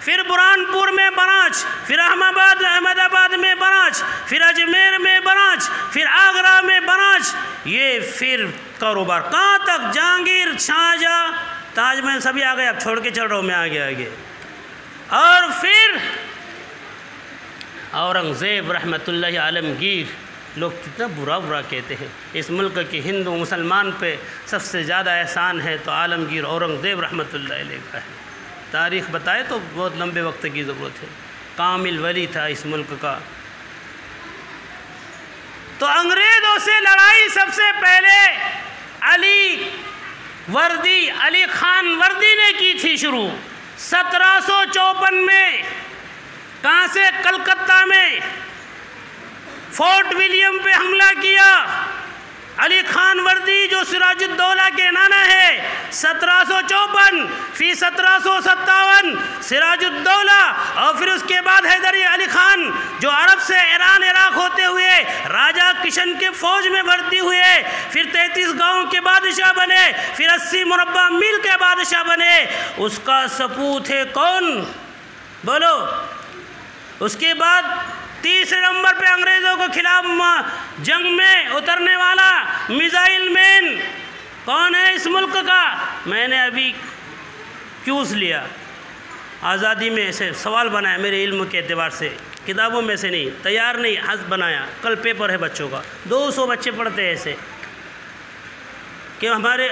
फिर बुरहानपुर में ब्रांच, फिर अहमदाबाद में ब्रांच, फिर अजमेर में ब्रांच, फिर आगरा में ब्रांच। ये फिर कारोबार कहाँ तक? जहांगीर, शाहजहाँ, ताजमहल सभी आ गए। अब छोड़ के चल रहा हूँ मैं आगे। और फिर औरंगज़ेब रहमतुल्लाह आलमगीर। लोग कितना बुरा कहते हैं। इस मुल्क के हिंदू मुसलमान पे सबसे ज़्यादा एहसान है तो आलमगीर औरंगज़ेब रहमतुल्लाह अलैह का है। तारीख़ बताए तो बहुत लंबे वक्त की ज़रूरत है। कामिल वली था इस मुल्क का। तो अंग्रेज़ों से लड़ाई सबसे पहले अली वर्दी अली खान वर्दी ने की थी शुरू 1754 में। कहाँ से? कलकत्ता में फोर्ट विलियम पे हमला किया। अली खान वर्दी जो सिराजुद्दौला के नाना है 1754, फिर 1757 सिराजुद्दौला, और फिर उसके बाद हैदर अली खान जो अरब से ईरान इराक होते हुए राजा किशन के फौज में भर्ती हुए, फिर 33 गांव के बादशाह बने, फिर 80 मुरब्बा मील के बादशाह बने। उसका सपूत है कौन? बोलो। उसके बाद 30 नंबर पे अंग्रेज़ों के खिलाफ जंग में उतरने वाला मिसाइल मैन कौन है इस मुल्क का? मैंने अभी क्यूज़ लिया, आज़ादी में ऐसे सवाल बनाया मेरे इल्म के एतबार से, किताबों में से नहीं, तैयार नहीं, हज़ बनाया। कल पेपर है बच्चों का, 200 बच्चे पढ़ते हैं ऐसे, कि हमारे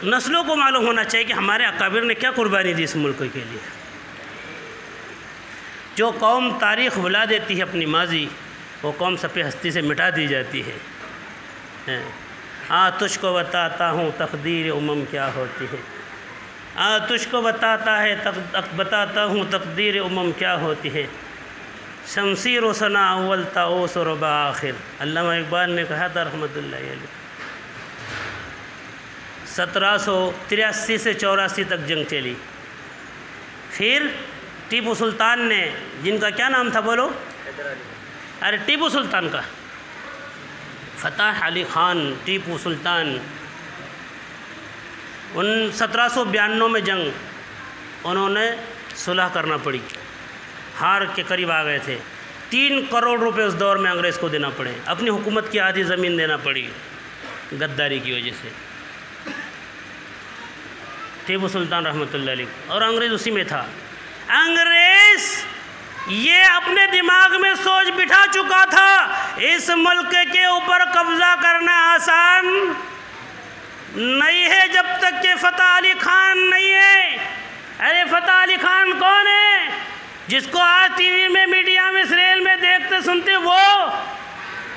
नस्लों को मालूम होना चाहिए कि हमारे अकाबिर ने क्या कुर्बानी दी इस मुल्क के लिए। जो कौम तारीख़ भुला देती है अपनी माजी, वो कौम सफ़े हस्ती से मिटा दी जाती है। तुझको बताता हूँ तकदीर उमम क्या होती है। तुझको बताता हूँ तकदीर उमम क्या होती है। शमसीर व सना अव्वल ताओस और रबा आखिर। अल्लामा इकबाल ने कहा था रहमतुल्लाह अलैह। 1783 से 84 तक जंग चली। फिर टीपू सुल्तान ने, जिनका क्या नाम था बोलो? अरे टीपू सुल्तान का, फतेह अली ख़ान टीपू सुल्तान, उन 1792 में जंग उन्होंने सुलह करना पड़ी, हार के करीब आ गए थे। 3 करोड़ रुपए उस दौर में अंग्रेज़ को देना पड़े, अपनी हुकूमत की आधी ज़मीन देना पड़ी गद्दारी की वजह से। टीपू सुल्तान रहमतुल्लाह अलैह, और अंग्रेज़ उसी में था। अंग्रेज़ ये अपने दिमाग में सोच बिठा चुका था इस मुल्क के ऊपर कब्ज़ा करना आसान नहीं है जब तक कि फतेह अली ख़ान नहीं है। अरे फतेह अली ख़ान कौन है? जिसको आज टीवी में, मीडिया में, सीरियल में देखते सुनते वो।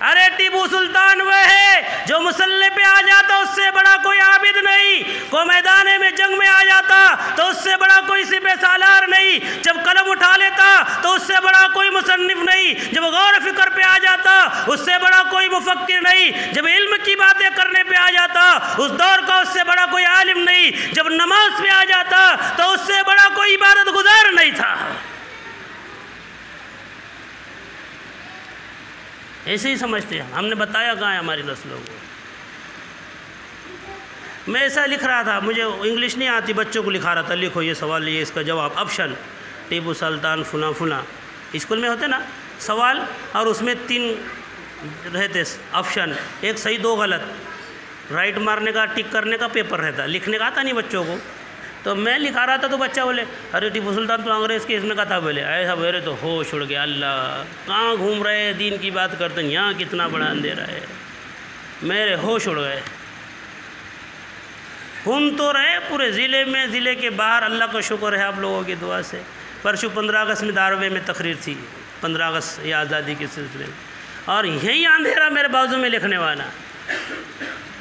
अरे टीपू सुल्तान वह है जो मुसल्ले पे आ जाता, उससे बड़ा कोई आबिद नहीं। को मैदान में जंग में आ जाता तो उससे बड़ा कोई सिपह सालार नहीं। जब कलम उठा लेता तो उससे बड़ा कोई मुसन्निफ नहीं। जब गौर फिक्र पे आ जाता उससे बड़ा कोई मुफक्किर नहीं। जब इल्म की बातें करने पे आ जाता उस दौर का उससे बड़ा कोई आलिम नहीं। जब नमाज पे आ जाता तो उससे बड़ा कोई इबादत गुजार नहीं था। ऐसे ही समझते हैं। हमने बताया कहाँ है हमारी नस्लों को। मैं ऐसा लिख रहा था, मुझे इंग्लिश नहीं आती, बच्चों को लिखा रहा था, लिखो ये सवाल, ये इसका जवाब, ऑप्शन, टीपू सुल्तान फुला फुला। स्कूल में होते ना सवाल, और उसमें 3 रहते ऑप्शन, 1 सही 2 गलत, राइट मारने का, टिक करने का पेपर रहता। लिखने का आता नहीं बच्चों को। तो मैं लिखा रहा था तो बच्चा बोले अरे टीपू सुल्तान तो अंग्रेज़ के इसमें कथा बोले। ऐसा मेरे तो होश उड़ गया। अल्लाह कहाँ घूम रहे हैं, दीन की बात करते हैं, यहाँ कितना बड़ा अंधेरा है। मेरे होश उड़ गए। घूम तो रहे पूरे ज़िले में, ज़िले के बाहर। अल्लाह का शुक्र है आप लोगों की दुआ से। परसों 15 अगस्त में दारवे में तकरीर थी, 15 अगस्त ये आज़ादी के सिलसिले में, और यही अंधेरा मेरे बाजू में लिखने वाला।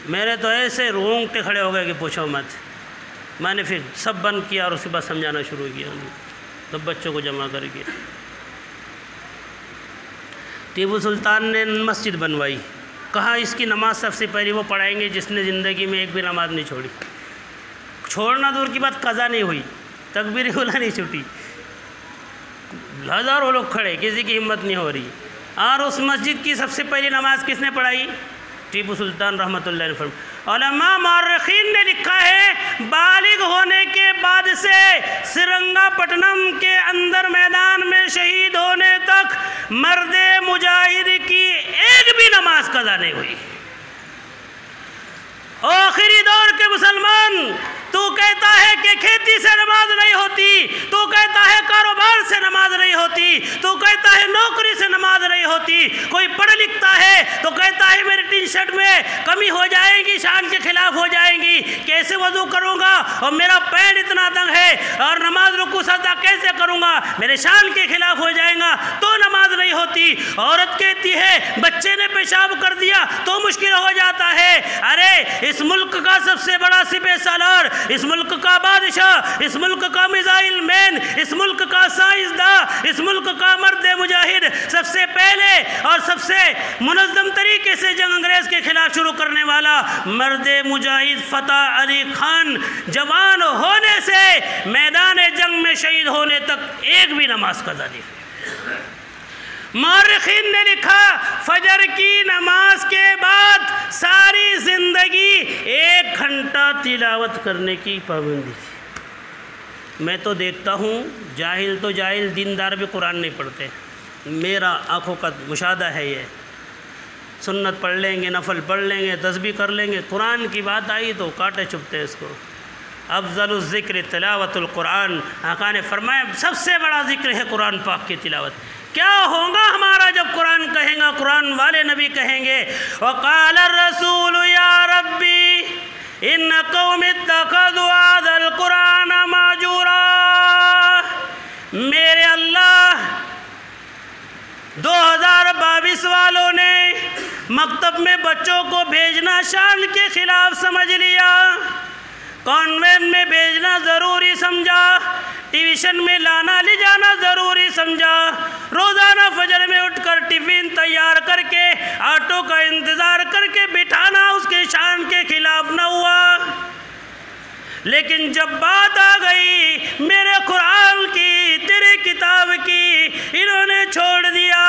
मेरे तो ऐसे रोंगटे खड़े हो गए कि पूछो मत। मैंने फिर सब बंद किया और उसके बाद समझाना शुरू किया, तब बच्चों को जमा करके। टीपू सुल्तान ने मस्जिद बनवाई। कहा इसकी नमाज सबसे पहले वो पढ़ाएंगे जिसने ज़िंदगी में एक भी नमाज नहीं छोड़ी। छोड़ना दूर की बात, कज़ा नहीं हुई, तकबीर उला नहीं छूटी। हज़ारों लोग खड़े, किसी की हिम्मत नहीं हो रही। और उस मस्जिद की सबसे पहली नमाज किसने पढ़ाई? टीपू सुल्तान रहमतुल्लाह अलैह फरमाया। उलमा मौर्रिखीन ने लिखा है बालिग होने के बाद से श्रीरंगपट्टनम के अंदर मैदान में शहीद होने तक मर्दे मुजाहिद की एक भी नमाज कज़ा नहीं हुई। आखिरी दौर के मुसलमान, तू कहता है कि खेती से नमाज नहीं होती, तू कहता है कारोबार से नमाज नहीं होती, तू कहता है नौकरी से नमाज नहीं होती। कोई पढ़ लिखता है तो कहता है मेरी टी शर्ट में कमी हो जाएगी, शान के खिलाफ हो जाएगी, कैसे वजू करूँगा, और मेरा पैर इतना तंग है, और नमाज रुकू सजदा कैसे करूँगा, मेरे शान के खिलाफ हो जाएगा, तो नमाज नहीं होती। होती। औरत कहती है बच्चे ने पेशाब कर दिया तो मुश्किल हो जाता है। अरे इस मुल्क का सबसे बड़ा सिपह सालार, इस मुल्क का बादशाह, इस मुल्क का मिसाइल मैन, इस मुल्क का साइंसदान, इस मुल्क का मर्द मुजाहिद, सबसे पहले और सबसे मुनज़्ज़म तरीके से जंग अंग्रेज के खिलाफ शुरू करने वाला मर्द मुजाहिद फतेह अली खान जवान होने से मैदान जंग में शहीद होने तक एक भी नमाज कज़ा नहीं। मौरखीन ने लिखा फजर की नमाज के बाद सारी ज़िंदगी 1 घंटा तिलावत करने की पाबंदी थी। मैं तो देखता हूँ जाहिल तो जाहिल, दीनदार भी कुरान नहीं पढ़ते। मेरा आँखों का मुशाहदा है ये। सुन्नत पढ़ लेंगे, नफल पढ़ लेंगे, तस्बीह कर लेंगे, कुरान की बात आई तो कांटे चुभते हैं इसको। अफज़लुल ज़िक्र तिलावतुल कुरान, आका ने फरमाया सबसे बड़ा ज़िक्र है कुरान पाक की तिलावत। क्या होगा हमारा जब कुरान कहेंगे, कुरान वाले नबी कहेंगे वक़ाल रसूल या रब्बी इन्न कौमी इत्तख़ज़ू हाज़ल कुरान महजूरा। मेरे अल्लाह 2022 वालों ने मकतब में बच्चों को भेजना शान के ख़िलाफ़ समझ लिया, कॉन्वेंट में भेजना ज़रूरी समझा, ट्यूशन में लाना ले जाना ज़रूरी समझा, रोज़ाना फजर में उठकर टिफ़िन तैयार करके ऑटो का इंतज़ार करके बिठाना उसके शान के खिलाफ न हुआ। लेकिन जब बात आ गई मेरे कुरान की, तेरे किताब की, इन्होंने छोड़ दिया।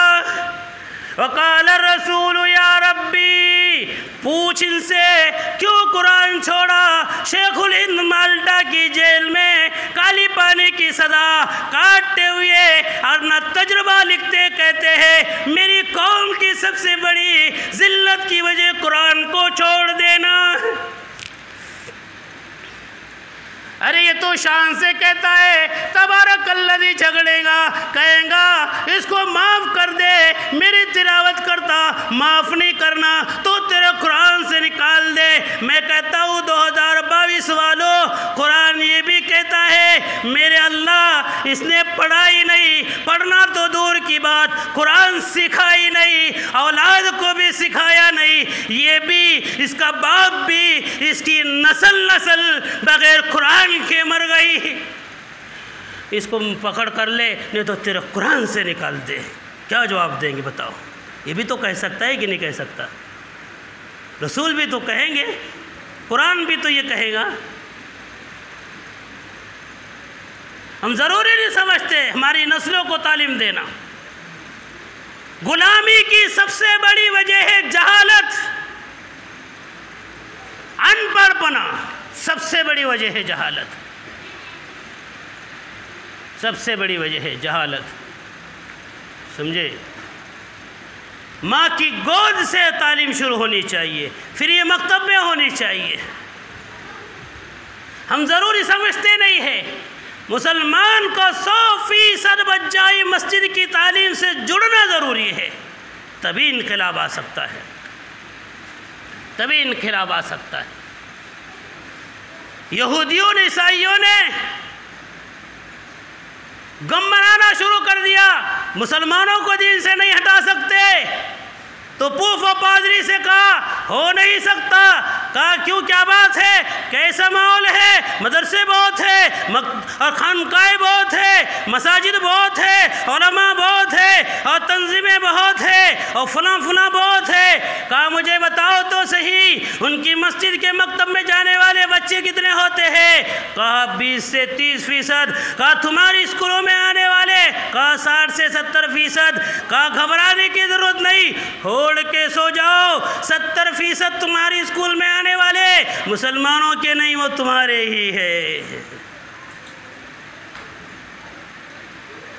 वक़ाल रसूल या रब्बी, पूछ इनसे क्यों कुरान छोड़ा। शेखुल हिंद माल्टा की जेल में काली पानी की सज़ा काटते हुए और न तजुर्बा लिखते कहते हैं मेरी कौम की सबसे बड़ी जिल्लत की वजह कुरान को छोड़ देना। अरे ये तो शान से कहता है तबारकल्लज़ी झगड़ेगा, कहेगा इसको माफ़ कर दे, मेरी तिलावत करता, माफ़ नहीं करना तो तेरे कुरान से निकाल दे। मैं कहता हूँ 2022 वालों, कुरान ये भी कहता है मेरे अल्लाह इसने पढ़ा ही नहीं, पढ़ना तो दूर की बात, कुरान सिखाई नहीं, औलाद को भी सिखाया नहीं, ये भी इसका बाप भी, इसकी नस्ल बगैर कुरान के मर गई। इसको पकड़ कर ले नहीं तो तेरे कुरान से निकाल दे। क्या जवाब देंगे बताओ? ये भी तो कह सकता है कि नहीं कह सकता? रसूल भी तो कहेंगे, कुरान भी तो ये कहेगा। हम ज़रूरी नहीं समझते हमारी नस्लों को तालीम देना। गुलामी की सबसे बड़ी वजह है जहालत, अनपढ़पना, सबसे बड़ी वजह है जहालत, सबसे बड़ी वजह है जहालत। समझे? माँ की गोद से तालीम शुरू होनी चाहिए, फिर ये मकतब में होनी चाहिए। हम ज़रूरी समझते नहीं है मुसलमान को 100% बच्चाई मस्जिद की तालीम से जुड़ना ज़रूरी है, तभी इनकलाब आ सकता है, तभी इनकलाब आ सकता है। यहूदियों ने, ईसाइयों ने गम मनाना शुरू कर दिया, मुसलमानों को दीन से नहीं हटा सकते, तो पूफ और पादरी से कहा हो नहीं सकता। कहा क्यों, क्या बात है, कैसा माहौल है, मदरसे बहुत है और खानकाएँ बहुत है, मसाजिद बहुत है, उलमा बहुत है और तंजीमें बहुत है और फला बहुत है। कहा मुझे बताओ तो सही उनकी मस्जिद के मकतब में जाने वाले बच्चे कितने होते हैं? कहा 20 से 30%। कहा तुम्हारी स्कूलों में आने वाले? कहा 60 से 70%। कहा घबराने की ज़रूरत नहीं, ओढ़ के सो जाओ, 70% तुम्हारी स्कूल में आने वाले मुसलमानों के नहीं, वो तुम्हारे ही है।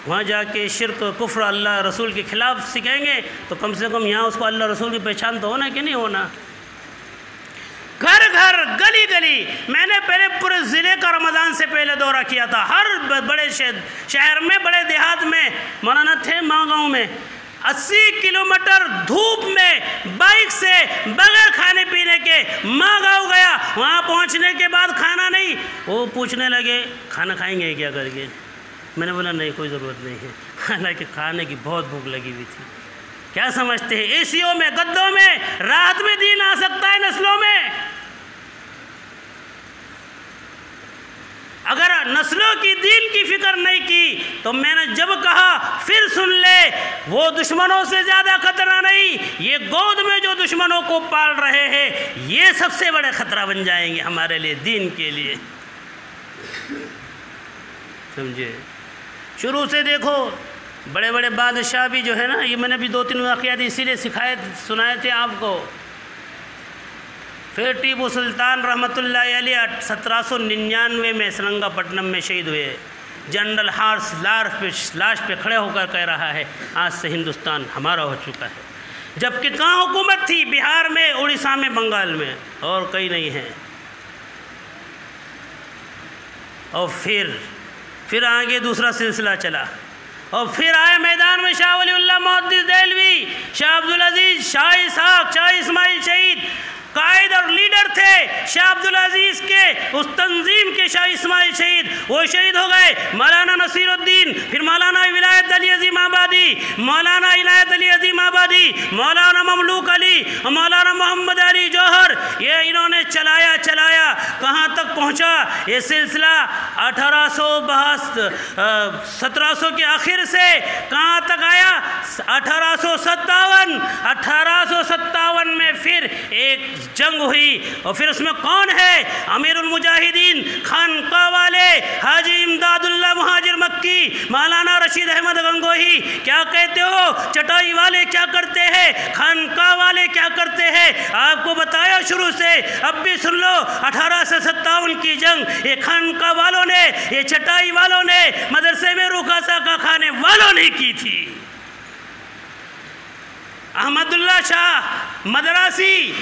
वहाँ जाके शिर्क, कुफ्र, अल्लाह रसूल के ख़िलाफ़ सीखेंगे तो कम से कम यहाँ उसको अल्लाह रसूल की पहचान तो होना कि नहीं होना। घर घर, गली गली, मैंने पहले पूरे ज़िले का रमज़ान से पहले दौरा किया था, हर बड़े शहर में, बड़े देहात में, मौलाना थे माँ गाँव में, 80 किलोमीटर धूप में बाइक से बगैर खाने पीने के माँ गाँव गया। वहाँ पहुँचने के बाद खाना नहीं, वो पूछने लगे खाना खाएंगे क्या करके। मैंने बोला नहीं, कोई ज़रूरत नहीं है, हालांकि खाने की बहुत भूख लगी हुई थी। क्या समझते हैं एसीओ में, गद्दों में राहत में दीन आ सकता है नस्लों में? अगर नस्लों की दीन की फिक्र नहीं की तो मैंने जब कहा फिर सुन ले, वो दुश्मनों से ज़्यादा खतरा नहीं, ये गोद में जो दुश्मनों को पाल रहे हैं ये सबसे बड़े खतरा बन जाएंगे हमारे लिए, दीन के लिए। समझे? शुरू से देखो, बड़े बड़े बादशाह भी जो है ना, ये मैंने भी 2-3 वाक़यात इसीलिए सुनाए थे आपको। फिर टीपू सुल्तान रहमतुल्लाह अलैह 1799 में श्रीरंगपट्टनम में शहीद हुए। जनरल हार्स लाश पे खड़े होकर कह रहा है आज से हिंदुस्तान हमारा हो चुका है, जबकि कहाँ हुकूमत थी? बिहार में, उड़ीसा में, बंगाल में, और कहीं नहीं है। और फिर आगे दूसरा सिलसिला चला, और फिर आए मैदान में शाह वलीउल्लाह मुहद्दिस देहलवी, शाह अब्दुल अजीज़, शाह इसहाक, शाह इस्माइल शहीद कायद और लीडर थे शाह अब्दुल अजीज़ के, उस तंजीम के शाह इस्माइल शहीद, वो शहीद हो गए। मौलाना नसीरुद्दीन, फिर मौलाना विलायत अली अजीम आबादी, मौलाना इलायत अली अजीम आबादी, मौलाना ममलूक अली, मौलाना मोहम्मद अली जौहर, ये इन्होंने चलाया कहाँ तक पहुँचा ये सिलसिला? 1700 के आखिर से कहाँ तक आया? 1857 में फिर एक जंग हुई, और फिर उसमें कौन है? अमीरुल मुजाहिदीन खानका वाले हाजी इमदादुल्लाह मुहाजिर मक्की, मौलाना रशीद अहमद गंगोही। क्या कहते हो? चटाई वाले क्या करते हैं, खानका वाले क्या करते हैं? आपको बताया शुरू से, अब भी सुन लो। 1857 की जंग ये खानका वालों ने, ये चटाई वालों ने, मदरसे में रुकासा का खाने वालों ने की थी। अहमदुल्ला शाह मदरासी,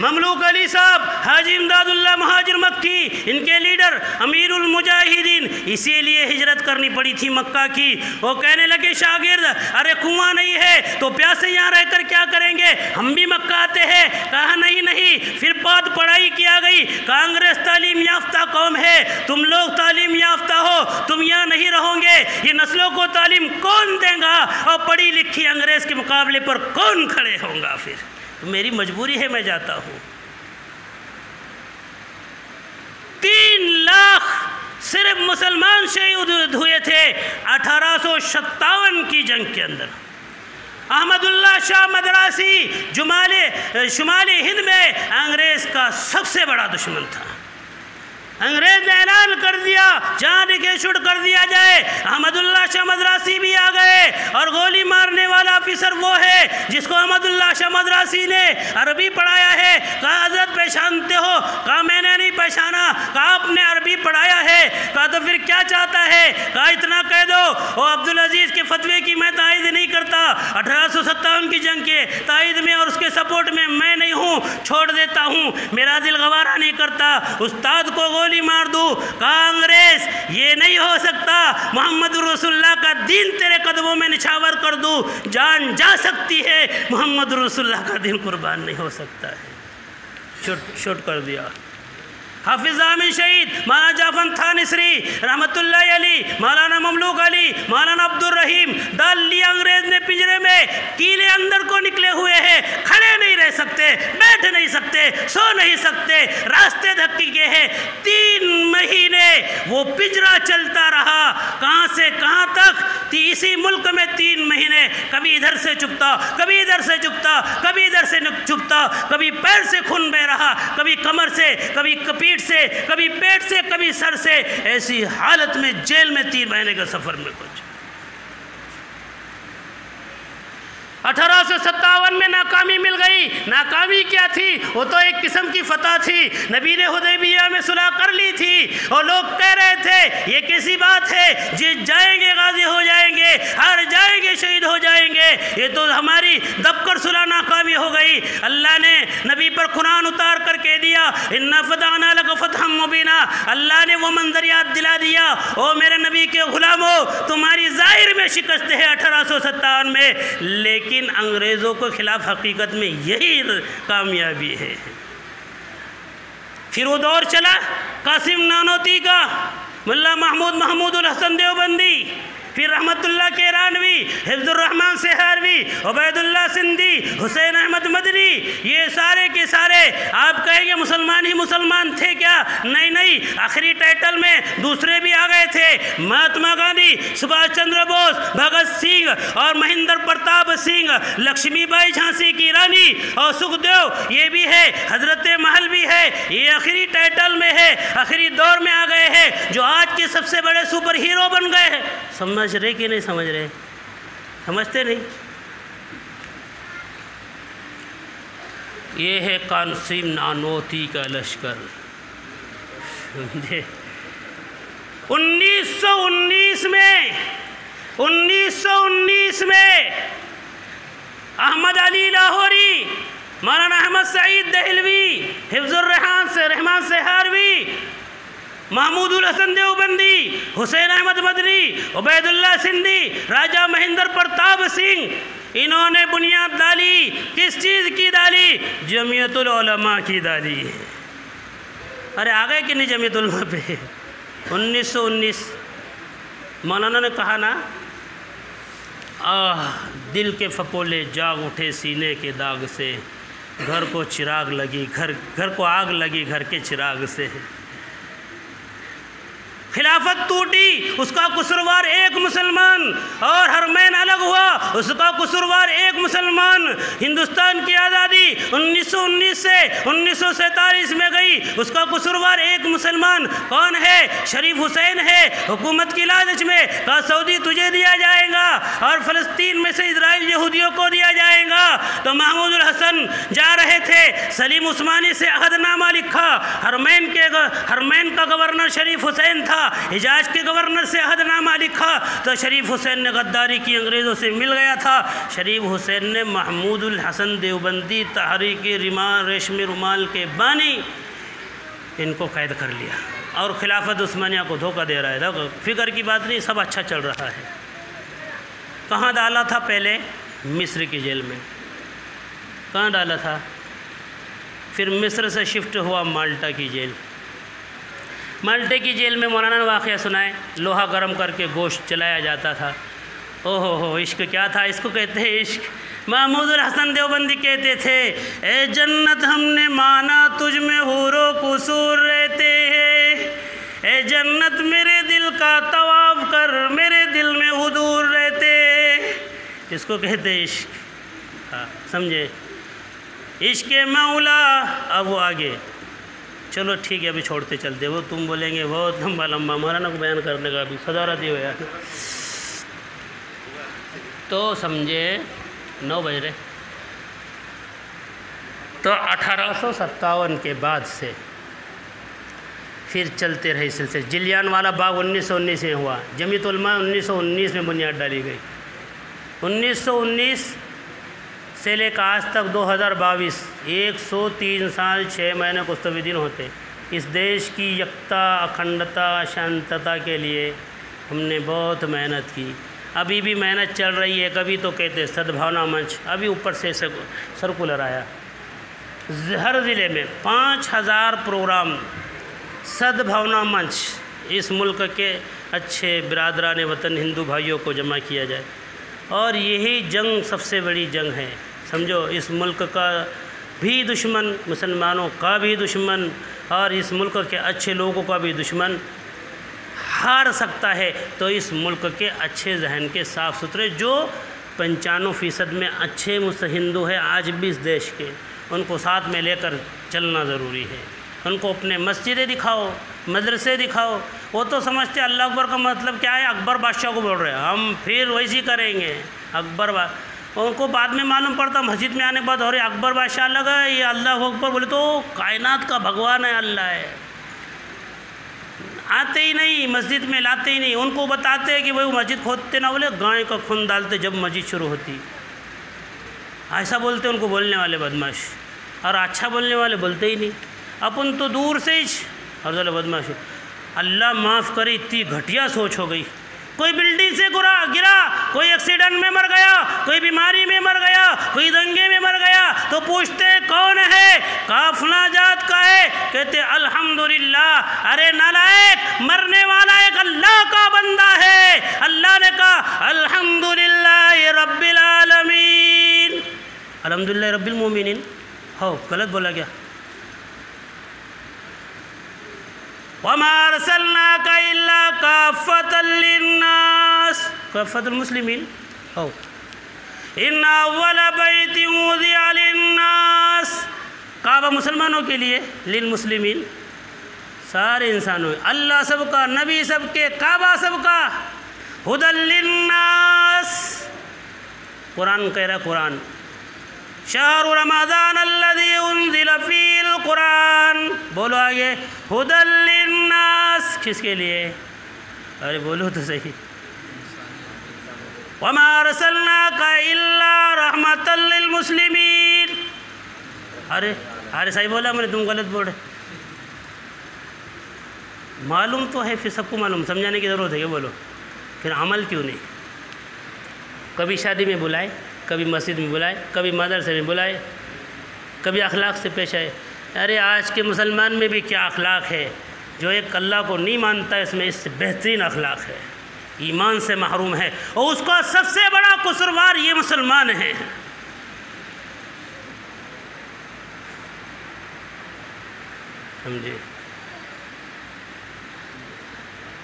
ममलूक अली साहब, हाजी इमदादुल्लाह मुहाजिर मक्की, इनके लीडर अमीरुल मुजाहिदीन, इसीलिए हिजरत करनी पड़ी थी मक्का की। वो कहने लगे शागिर्द, अरे कुआं नहीं है तो प्यासे यहाँ रहकर क्या करेंगे, हम भी मक्का आते हैं। कहा नहीं, फिर बात पढ़ाई किया गई। कांग्रेस तालीम याफ्ता कौम है, तुम लोग तालीम याफ्ता हो, तुम यहाँ नहीं रहोगे, ये नस्लों को तालीम कौन देगा? और पढ़ी लिखी अंग्रेज़ के मुकाबले पर कौन खड़े होंगे? फिर तो मेरी मजबूरी है, मैं जाता हूँ। 3 लाख सिर्फ मुसलमान शहीद हुए थे 1857 की जंग के अंदर। अहमदुल्ला शाह मदरासी शुमाली हिंद में अंग्रेज़ का सबसे बड़ा दुश्मन था। अंग्रेज़ ने ऐलान कर दिया जान के शुड कर दिया जाए। अहमदुल्ला शाह मदरासी भी आ गए, और गोली मारने वाला ऑफिसर वो है जिसको अहमदुल्ला शाह मदरासी ने अरबी पढ़ाया है। कहा हजरत पहचानते हो? कहा मैंने नहीं पहचाना। कहा आपने अरबी पढ़ाया है? कहा तो फिर क्या चाहता है? कहा इतना कह दो, वो अब्दुल अजीज़ के फतवे की मैं तायद नहीं करता, 1857 की जंग के तायद में और उसके सपोर्ट में मैं नहीं हूँ, छोड़ देता हूँ, मेरा दिल गवारा नहीं करता उस्ताद को गोली मार दूं। कांग्रेस ये नहीं हो सकता, मोहम्मद रसूलुल्लाह का दीन तेरे कदमों में निछावर कर दूं, जान जा सकती है, मोहम्मद रसूलुल्लाह का दीन कुर्बान नहीं हो सकता है। शूट कर दिया। हाफिज़ आमिन शहीद, मौलाना जाफर थानिसरी रहमतुल्लाह अलैह, मौलाना ममलूक अली, मौलाना अब्दुल रहीम डाल लिया अंग्रेज़ ने पिंजरे में। कीले अंदर को निकले हुए हैं, खड़े नहीं रह सकते, बैठ नहीं सकते, सो नहीं सकते, रास्ते धक्के के हैं। 3 महीने वो पिंजरा चलता रहा, कहाँ से कहाँ तक? इसी मुल्क में 3 महीने कभी इधर से चुपता, कभी इधर से चुपता, कभी इधर से चुपता, कभी पैर से खून बह रहा, कभी कमर से, कभी पीठ से, कभी पेट से, कभी सर से। ऐसी हालत में जेल में 3 महीने के सफर में कुछ 1857 में नाकामी मिल गई। नाकामी क्या थी? वो तो एक किस्म की फतह थी। नबी ने हुदैबिया में सुलह कर ली थी, और लोग कह रहे थे ये कैसी बात है, जीत जाएंगे, गाजी हो जाएंगे, हार जाएंगे, शहीद हो जाएंगे, ये तो हमारी दबकर सुलह नाकामी हो गई। अल्लाह ने नबी पर कुरान उतार कर कह दिया इन्ना फतहना लक फतहम मुबीना। अल्लाह ने वो मंजर याद दिला दिया, ओ मेरे नबी के गुलामों, तुम्हारी ज़ाहिर में शिकस्त है 1857 में, लेकिन अंग्रेज़ों के खिलाफ हकीकत में यही कामयाबी है। फिर वो दौर चला कासिम नानोती का, मुल्ला महमूदुल हसन देवबंदी, फिर रहमतुल्लाह केरानवी, हिफ्जुर्रहमान सेहरवी, उबैदुल्लाह सिंधी, हुसैन अहमद मदनी, ये सारे के सारे आप कहेंगे मुसलमान ही मुसलमान थे क्या? नहीं नहीं, आखिरी टाइटल में दूसरे भी आ गए थे। महात्मा गांधी, सुभाष चंद्र बोस, भगत सिंह और महेंद्र प्रताप सिंह, लक्ष्मीबाई झांसी की रानी और सुखदेव, ये भी है, हजरत महल भी है, ये आखिरी टाइटल में है, आखिरी दौर में आ गए हैं, जो आज के सबसे बड़े सुपर हीरो बन गए हैं। समझ रहे कि नहीं समझ रहे? समझते नहीं। ये है कासिम नानोती का लश्कर। समझे? 1919 में अहमद अली लाहौरी, मौलाना अहमद सईद दहलवी, हिफ्जुर्रहमान सेहरवी, महमूदुल हसन देवबंदी, हुसैन अहमद मदनी, उबैदुल्लाह सिंधी, राजा महेंद्र प्रताप सिंह, इन्होंने बुनियाद डाली। किस चीज़ की डाली? जमीयतुल उलमा की डाली। अरे आ गए कि नहीं जमीयतुल उलमा पे? 1919 मौलाना ने कहा ना, दिल के फपोले जाग उठे सीने के दाग से, घर को चिराग लगी, घर को आग लगी घर के चिराग से। खिलाफत टूटी, उसका कसूरवार एक मुसलमान, और हरमैन अलग हुआ, उसका कसूरवार एक मुसलमान। हिंदुस्तान की आज़ादी 1919 से 1947 में गई, उसका कसूरवार एक मुसलमान। कौन है? शरीफ हुसैन है। हुकूमत की लालच में कहा सऊदी तुझे दिया जाएगा और फ़लस्तीन में से इजराइल यहूदियों को दिया जाएगा। तो महमूदुल हसन जा रहे थे, सलीम उस्मानी से अहदनामा लिखा। हरमैन का गवर्नर शरीफ हुसैन था, हिजाज के गवर्नर से अहदनामा लिखा। तो शरीफ हुसैन ने गद्दारी की, अंग्रेज़ों से मिल गया था। शरीफ हुसैन ने महमूदुल हसन देवबंदी, तहरीक रेशमी रुमाल के बानी, इनको कैद कर लिया और खिलाफत उस्मानिया को धोखा दे रहा है। देखो फिक्र की बात नहीं, सब अच्छा चल रहा है। कहाँ डाला था? पहले मिस्र की जेल में। कहाँ डाला था? फिर मिस्र से शिफ्ट हुआ माल्टा की जेल। माल्टे की जेल में मौलाना ने वाक़या सुनाए, लोहा गर्म करके गोश्त चलाया जाता था। ओहो हो, इश्क क्या था? इसको कहते हैं इश्क। महमूदुल हसन देवबंदी कहते थे, ए जन्नत हमने माना तुझ में हूरो कुसूर रहते हैं, ए जन्नत मेरे दिल का तवाफ कर, मेरे दिल में हुजूर रहते। इसको कहते हैं इश्क। हाँ समझे? इश्क मौला। अब वो आगे चलो ठीक है, अभी छोड़ते चलते। वो तुम बोलेंगे बहुत लंबा लंबा, मौलाना को बयान करने का अभी सदारत ही हो यार। तो समझे 9 बज रहे। तो 1857 के बाद से फिर चलते रहे सिलसिले। जलियांवाला बाग 1919 में हुआ। जमीयतुल उलमा 1919 में बुनियाद डाली गई। 1919 से लेकर आज तक 2022 103 साल 6 महीने कुछ तो भी दिन होते। इस देश की एकता, अखंडता, शांतता के लिए हमने बहुत मेहनत की। अभी भी मेहनत चल रही है। कभी तो कहते सद्भावना मंच, अभी ऊपर से सर्कुलर आया, हर ज़िले में 5000 प्रोग्राम सद्भावना मंच, इस मुल्क के अच्छे बिरादरान वतन हिंदू भाइयों को जमा किया जाए। और यही जंग सबसे बड़ी जंग है। समझो, इस मुल्क का भी दुश्मन, मुसलमानों का भी दुश्मन और इस मुल्क के अच्छे लोगों का भी दुश्मन हार सकता है तो इस मुल्क के अच्छे जहन के साफ़ सुथरे, जो 95% में अच्छे हिंदू हैं आज भी इस देश के, उनको साथ में लेकर चलना ज़रूरी है। उनको अपने मस्जिदें दिखाओ, मदरसे दिखाओ। वो तो समझते अल्लाह अकबर का मतलब क्या है, अकबर बादशाह को बोल रहे हैं, हम फिर वैसी करेंगे अकबर उनको बाद में मालूम पड़ता मस्जिद में आने के बाद, और अकबर बादशाह अलग है, ये अल्लाह अकबर बोले तो कायनात का भगवान है, अल्लाह है। आते ही नहीं, मस्जिद में लाते ही नहीं। उनको बताते हैं कि भाई मस्जिद खोदते ना, बोले गाय का खून डालते जब मस्जिद शुरू होती, ऐसा बोलते उनको बोलने वाले बदमाश। और अच्छा बोलने वाले बोलते ही नहीं, अपन तो दूर से ही और बोले बदमाश। अल्लाह माफ़ करे, इतनी घटिया सोच हो गई। कोई बिल्डिंग से गिरा, कोई एक्सीडेंट में मर गया, कोई बीमारी में मर गया, कोई दंगे में मर गया, तो पूछते हैं कौन है, काफला जात का है, कहते अल्हम्दुलिल्लाह। अरे नालायक, मरने वाला एक अल्लाह का बंदा है। अल्लाह ने कहा अल्हम्दुलिल्लाह रब्बिल आलमीन, अल्हम्दुलिल्लाह रब्बिल मोमिनीन। हो, गलत बोला क्या? वमा अरसलनाका इल्ला काफ़तल लिन्नास, काफ़तुल मुस्लिमीन। हो, इन्ना अव्वला बैति वुदिअ लिन्नास, काबा मुसलमानों के लिए, लिल मुस्लिमीन सारे इंसानों, अल्लाह सबका, नबी सबके, काबा सबका, हुदल लिन्नास। कुरान कह रहा, कुरान शहरु रमज़ान अल्लज़ी उन्ज़िल फ़ीहिल कुरान, बोलो आगे, हुदल लिन्नास, किसके लिए? अरे बोलो तो सही। वमा अरसलनाका इल्ला रहमतल लिल मुस्लिमीन। अरे सही बोला मैंने, तुम गलत बोल रहे। मालूम तो है, फिर सबको मालूम, समझाने की ज़रूरत है, ये बोलो फिर अमल क्यों नहीं? कभी शादी में बुलाए, कभी मस्जिद में बुलाए, कभी मदरसे में बुलाए, कभी अखलाक से पेश आए। अरे आज के मुसलमान में भी क्या अखलाक है, जो एक अल्लाह को नहीं मानता है इसमें इससे बेहतरीन अखलाक है, ईमान से महरूम है, और उसका सबसे बड़ा कसूरवार ये मुसलमान है।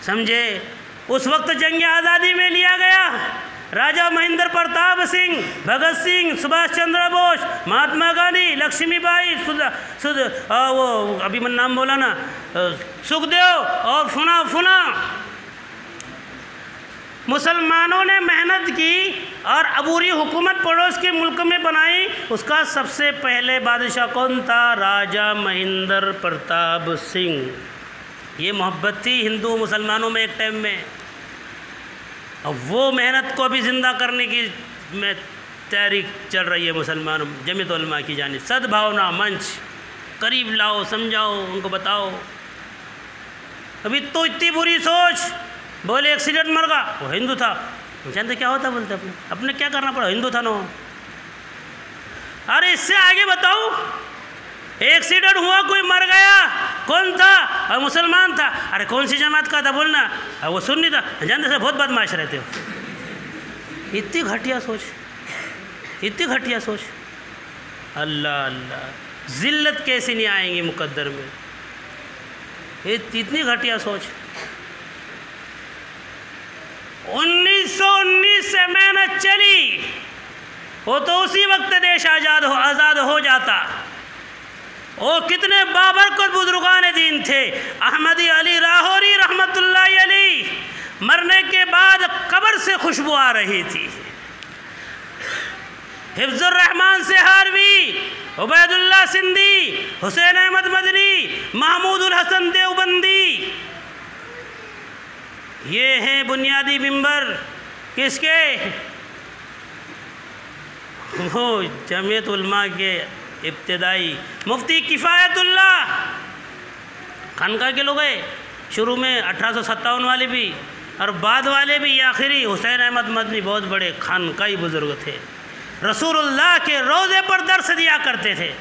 समझे? उस वक्त जंग आज़ादी में लिया गया राजा महेंद्र प्रताप सिंह, भगत सिंह, सुभाष चंद्र बोस, महात्मा गांधी, लक्ष्मीबाई, वो अभी मैंने नाम बोला ना, सुखदेव और फुना मुसलमानों ने मेहनत की और अबूरी हुकूमत पड़ोस के मुल्क में बनाई। उसका सबसे पहले बादशाह कौन था? राजा महेंद्र प्रताप सिंह। ये मोहब्बत थी हिंदू मुसलमानों में एक टाइम में। अब वो मेहनत को भी ज़िंदा करने की में तैयारी चल रही है मुसलमानों, जमीयत उलमा की जानिब। सद्भावना मंच करीब लाओ, समझाओ, उनको बताओ। अभी तो इतनी बुरी सोच, बोले एक्सीडेंट मर गया, वो हिंदू था, जानते क्या होता? बोलते अपने क्या करना पड़ा, हिंदू था ना। अरे इससे आगे बताओ, एक्सीडेंट हुआ, कोई मर गया, कौन था? और मुसलमान था। अरे कौन सी जमात का था बोलना? और वो सुन्नी था। जानते से बहुत बदमाश रहते हो। इतनी घटिया सोच, इतनी घटिया सोच। अल्लाह अल्लाह, जिल्लत कैसे नहीं आएंगी मुकद्दर में, इतनी घटिया सोच। 1919 से मेहनत चली, वो तो उसी वक्त देश आज़ाद हो जाता। ओ कितने बाबरकत बुजुर्गान दीन थे। अहमदी अली लाहौरी रहमतुल्लाह अलैह, मरने के बाद कब्र से खुशबू आ रही थी। हिफ्जुर रहमान सेहारवी, उबैदुल्लाह सिंधी, हुसैन अहमद मदनी, महमूदुल हसन देवबंदी, ये हैं बुनियादी मिंबर किसके? वो जमीयत उलमा के इब्तिदाई मुफ्ती किफ़ायतुल्लाह खानका के लोग हैं। शुरू में 1857 वाले भी और बाद वाले भी, आखिरी हुसैन अहमद मदनी बहुत बड़े खानकाई बुज़ुर्ग थे। रसूलुल्लाह के रोज़े पर दर्स दिया करते थे।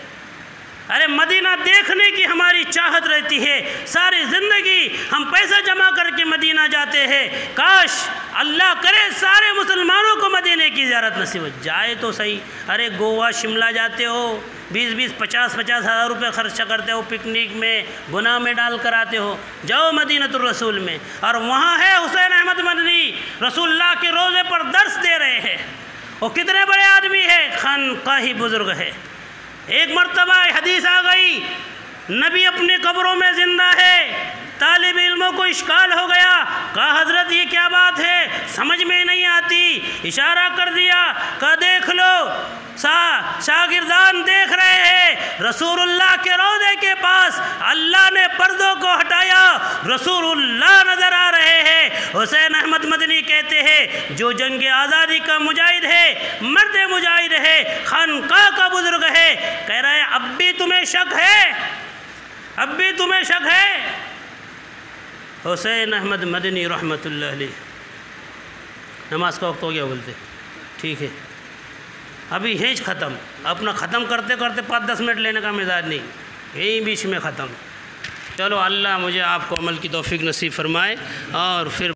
अरे मदीना देखने की हमारी चाहत रहती है, सारी ज़िंदगी हम पैसा जमा करके मदीना जाते हैं। काश अल्लाह करे सारे मुसलमानों को मदीने की ज़ियारत नसीब हो जाए तो सही। अरे गोवा शिमला जाते हो, 20-20, 50-50 हज़ार रुपये खर्च करते हो, पिकनिक में गुनाह में डाल कर आते हो। जाओ मदीनतुर रसूल में, और वहाँ है हुसैन अहमद मदनी, रसूलुल्लाह के रोज़े पर दर्स दे रहे हैं। वो कितने बड़े आदमी है, खानकाही बुज़ुर्ग है। एक मर्तबा हदीस आ गई, नबी अपने कब्रों में ज़िंदा है। तालिब इल्मों को इश्काल हो गया, कहा हज़रत ये क्या बात है, समझ में नहीं आती। इशारा कर दिया, कहा देख लो, शागिर्दान देख रहे हैं रसूलुल्लाह के रोज़े के पास अल्लाह ने पर्दों को हटाया, रसूलुल्लाह नज़र आ रहे हैं। हुसैन अहमद मदनी कहते हैं जो जंग आज़ादी का मुजाहिद है, मर्द मुजाहिद है, खानका का बुज़ुर्ग है, कह रहा है अब भी तुम्हें शक है, अब भी तुम्हें शक है। हुसैन अहमद मदनी रहमतुल्लाह अलैह, नमाज का वक्त हो गया बोलते, ठीक है अभी यहीं ख़त्म, अपना ख़त्म करते करते 5-10 मिनट लेने का मिजाज नहीं, यहीं बीच में ख़त्म। चलो अल्लाह मुझे आपको अमल की तौफीक नसीब फरमाए और फिर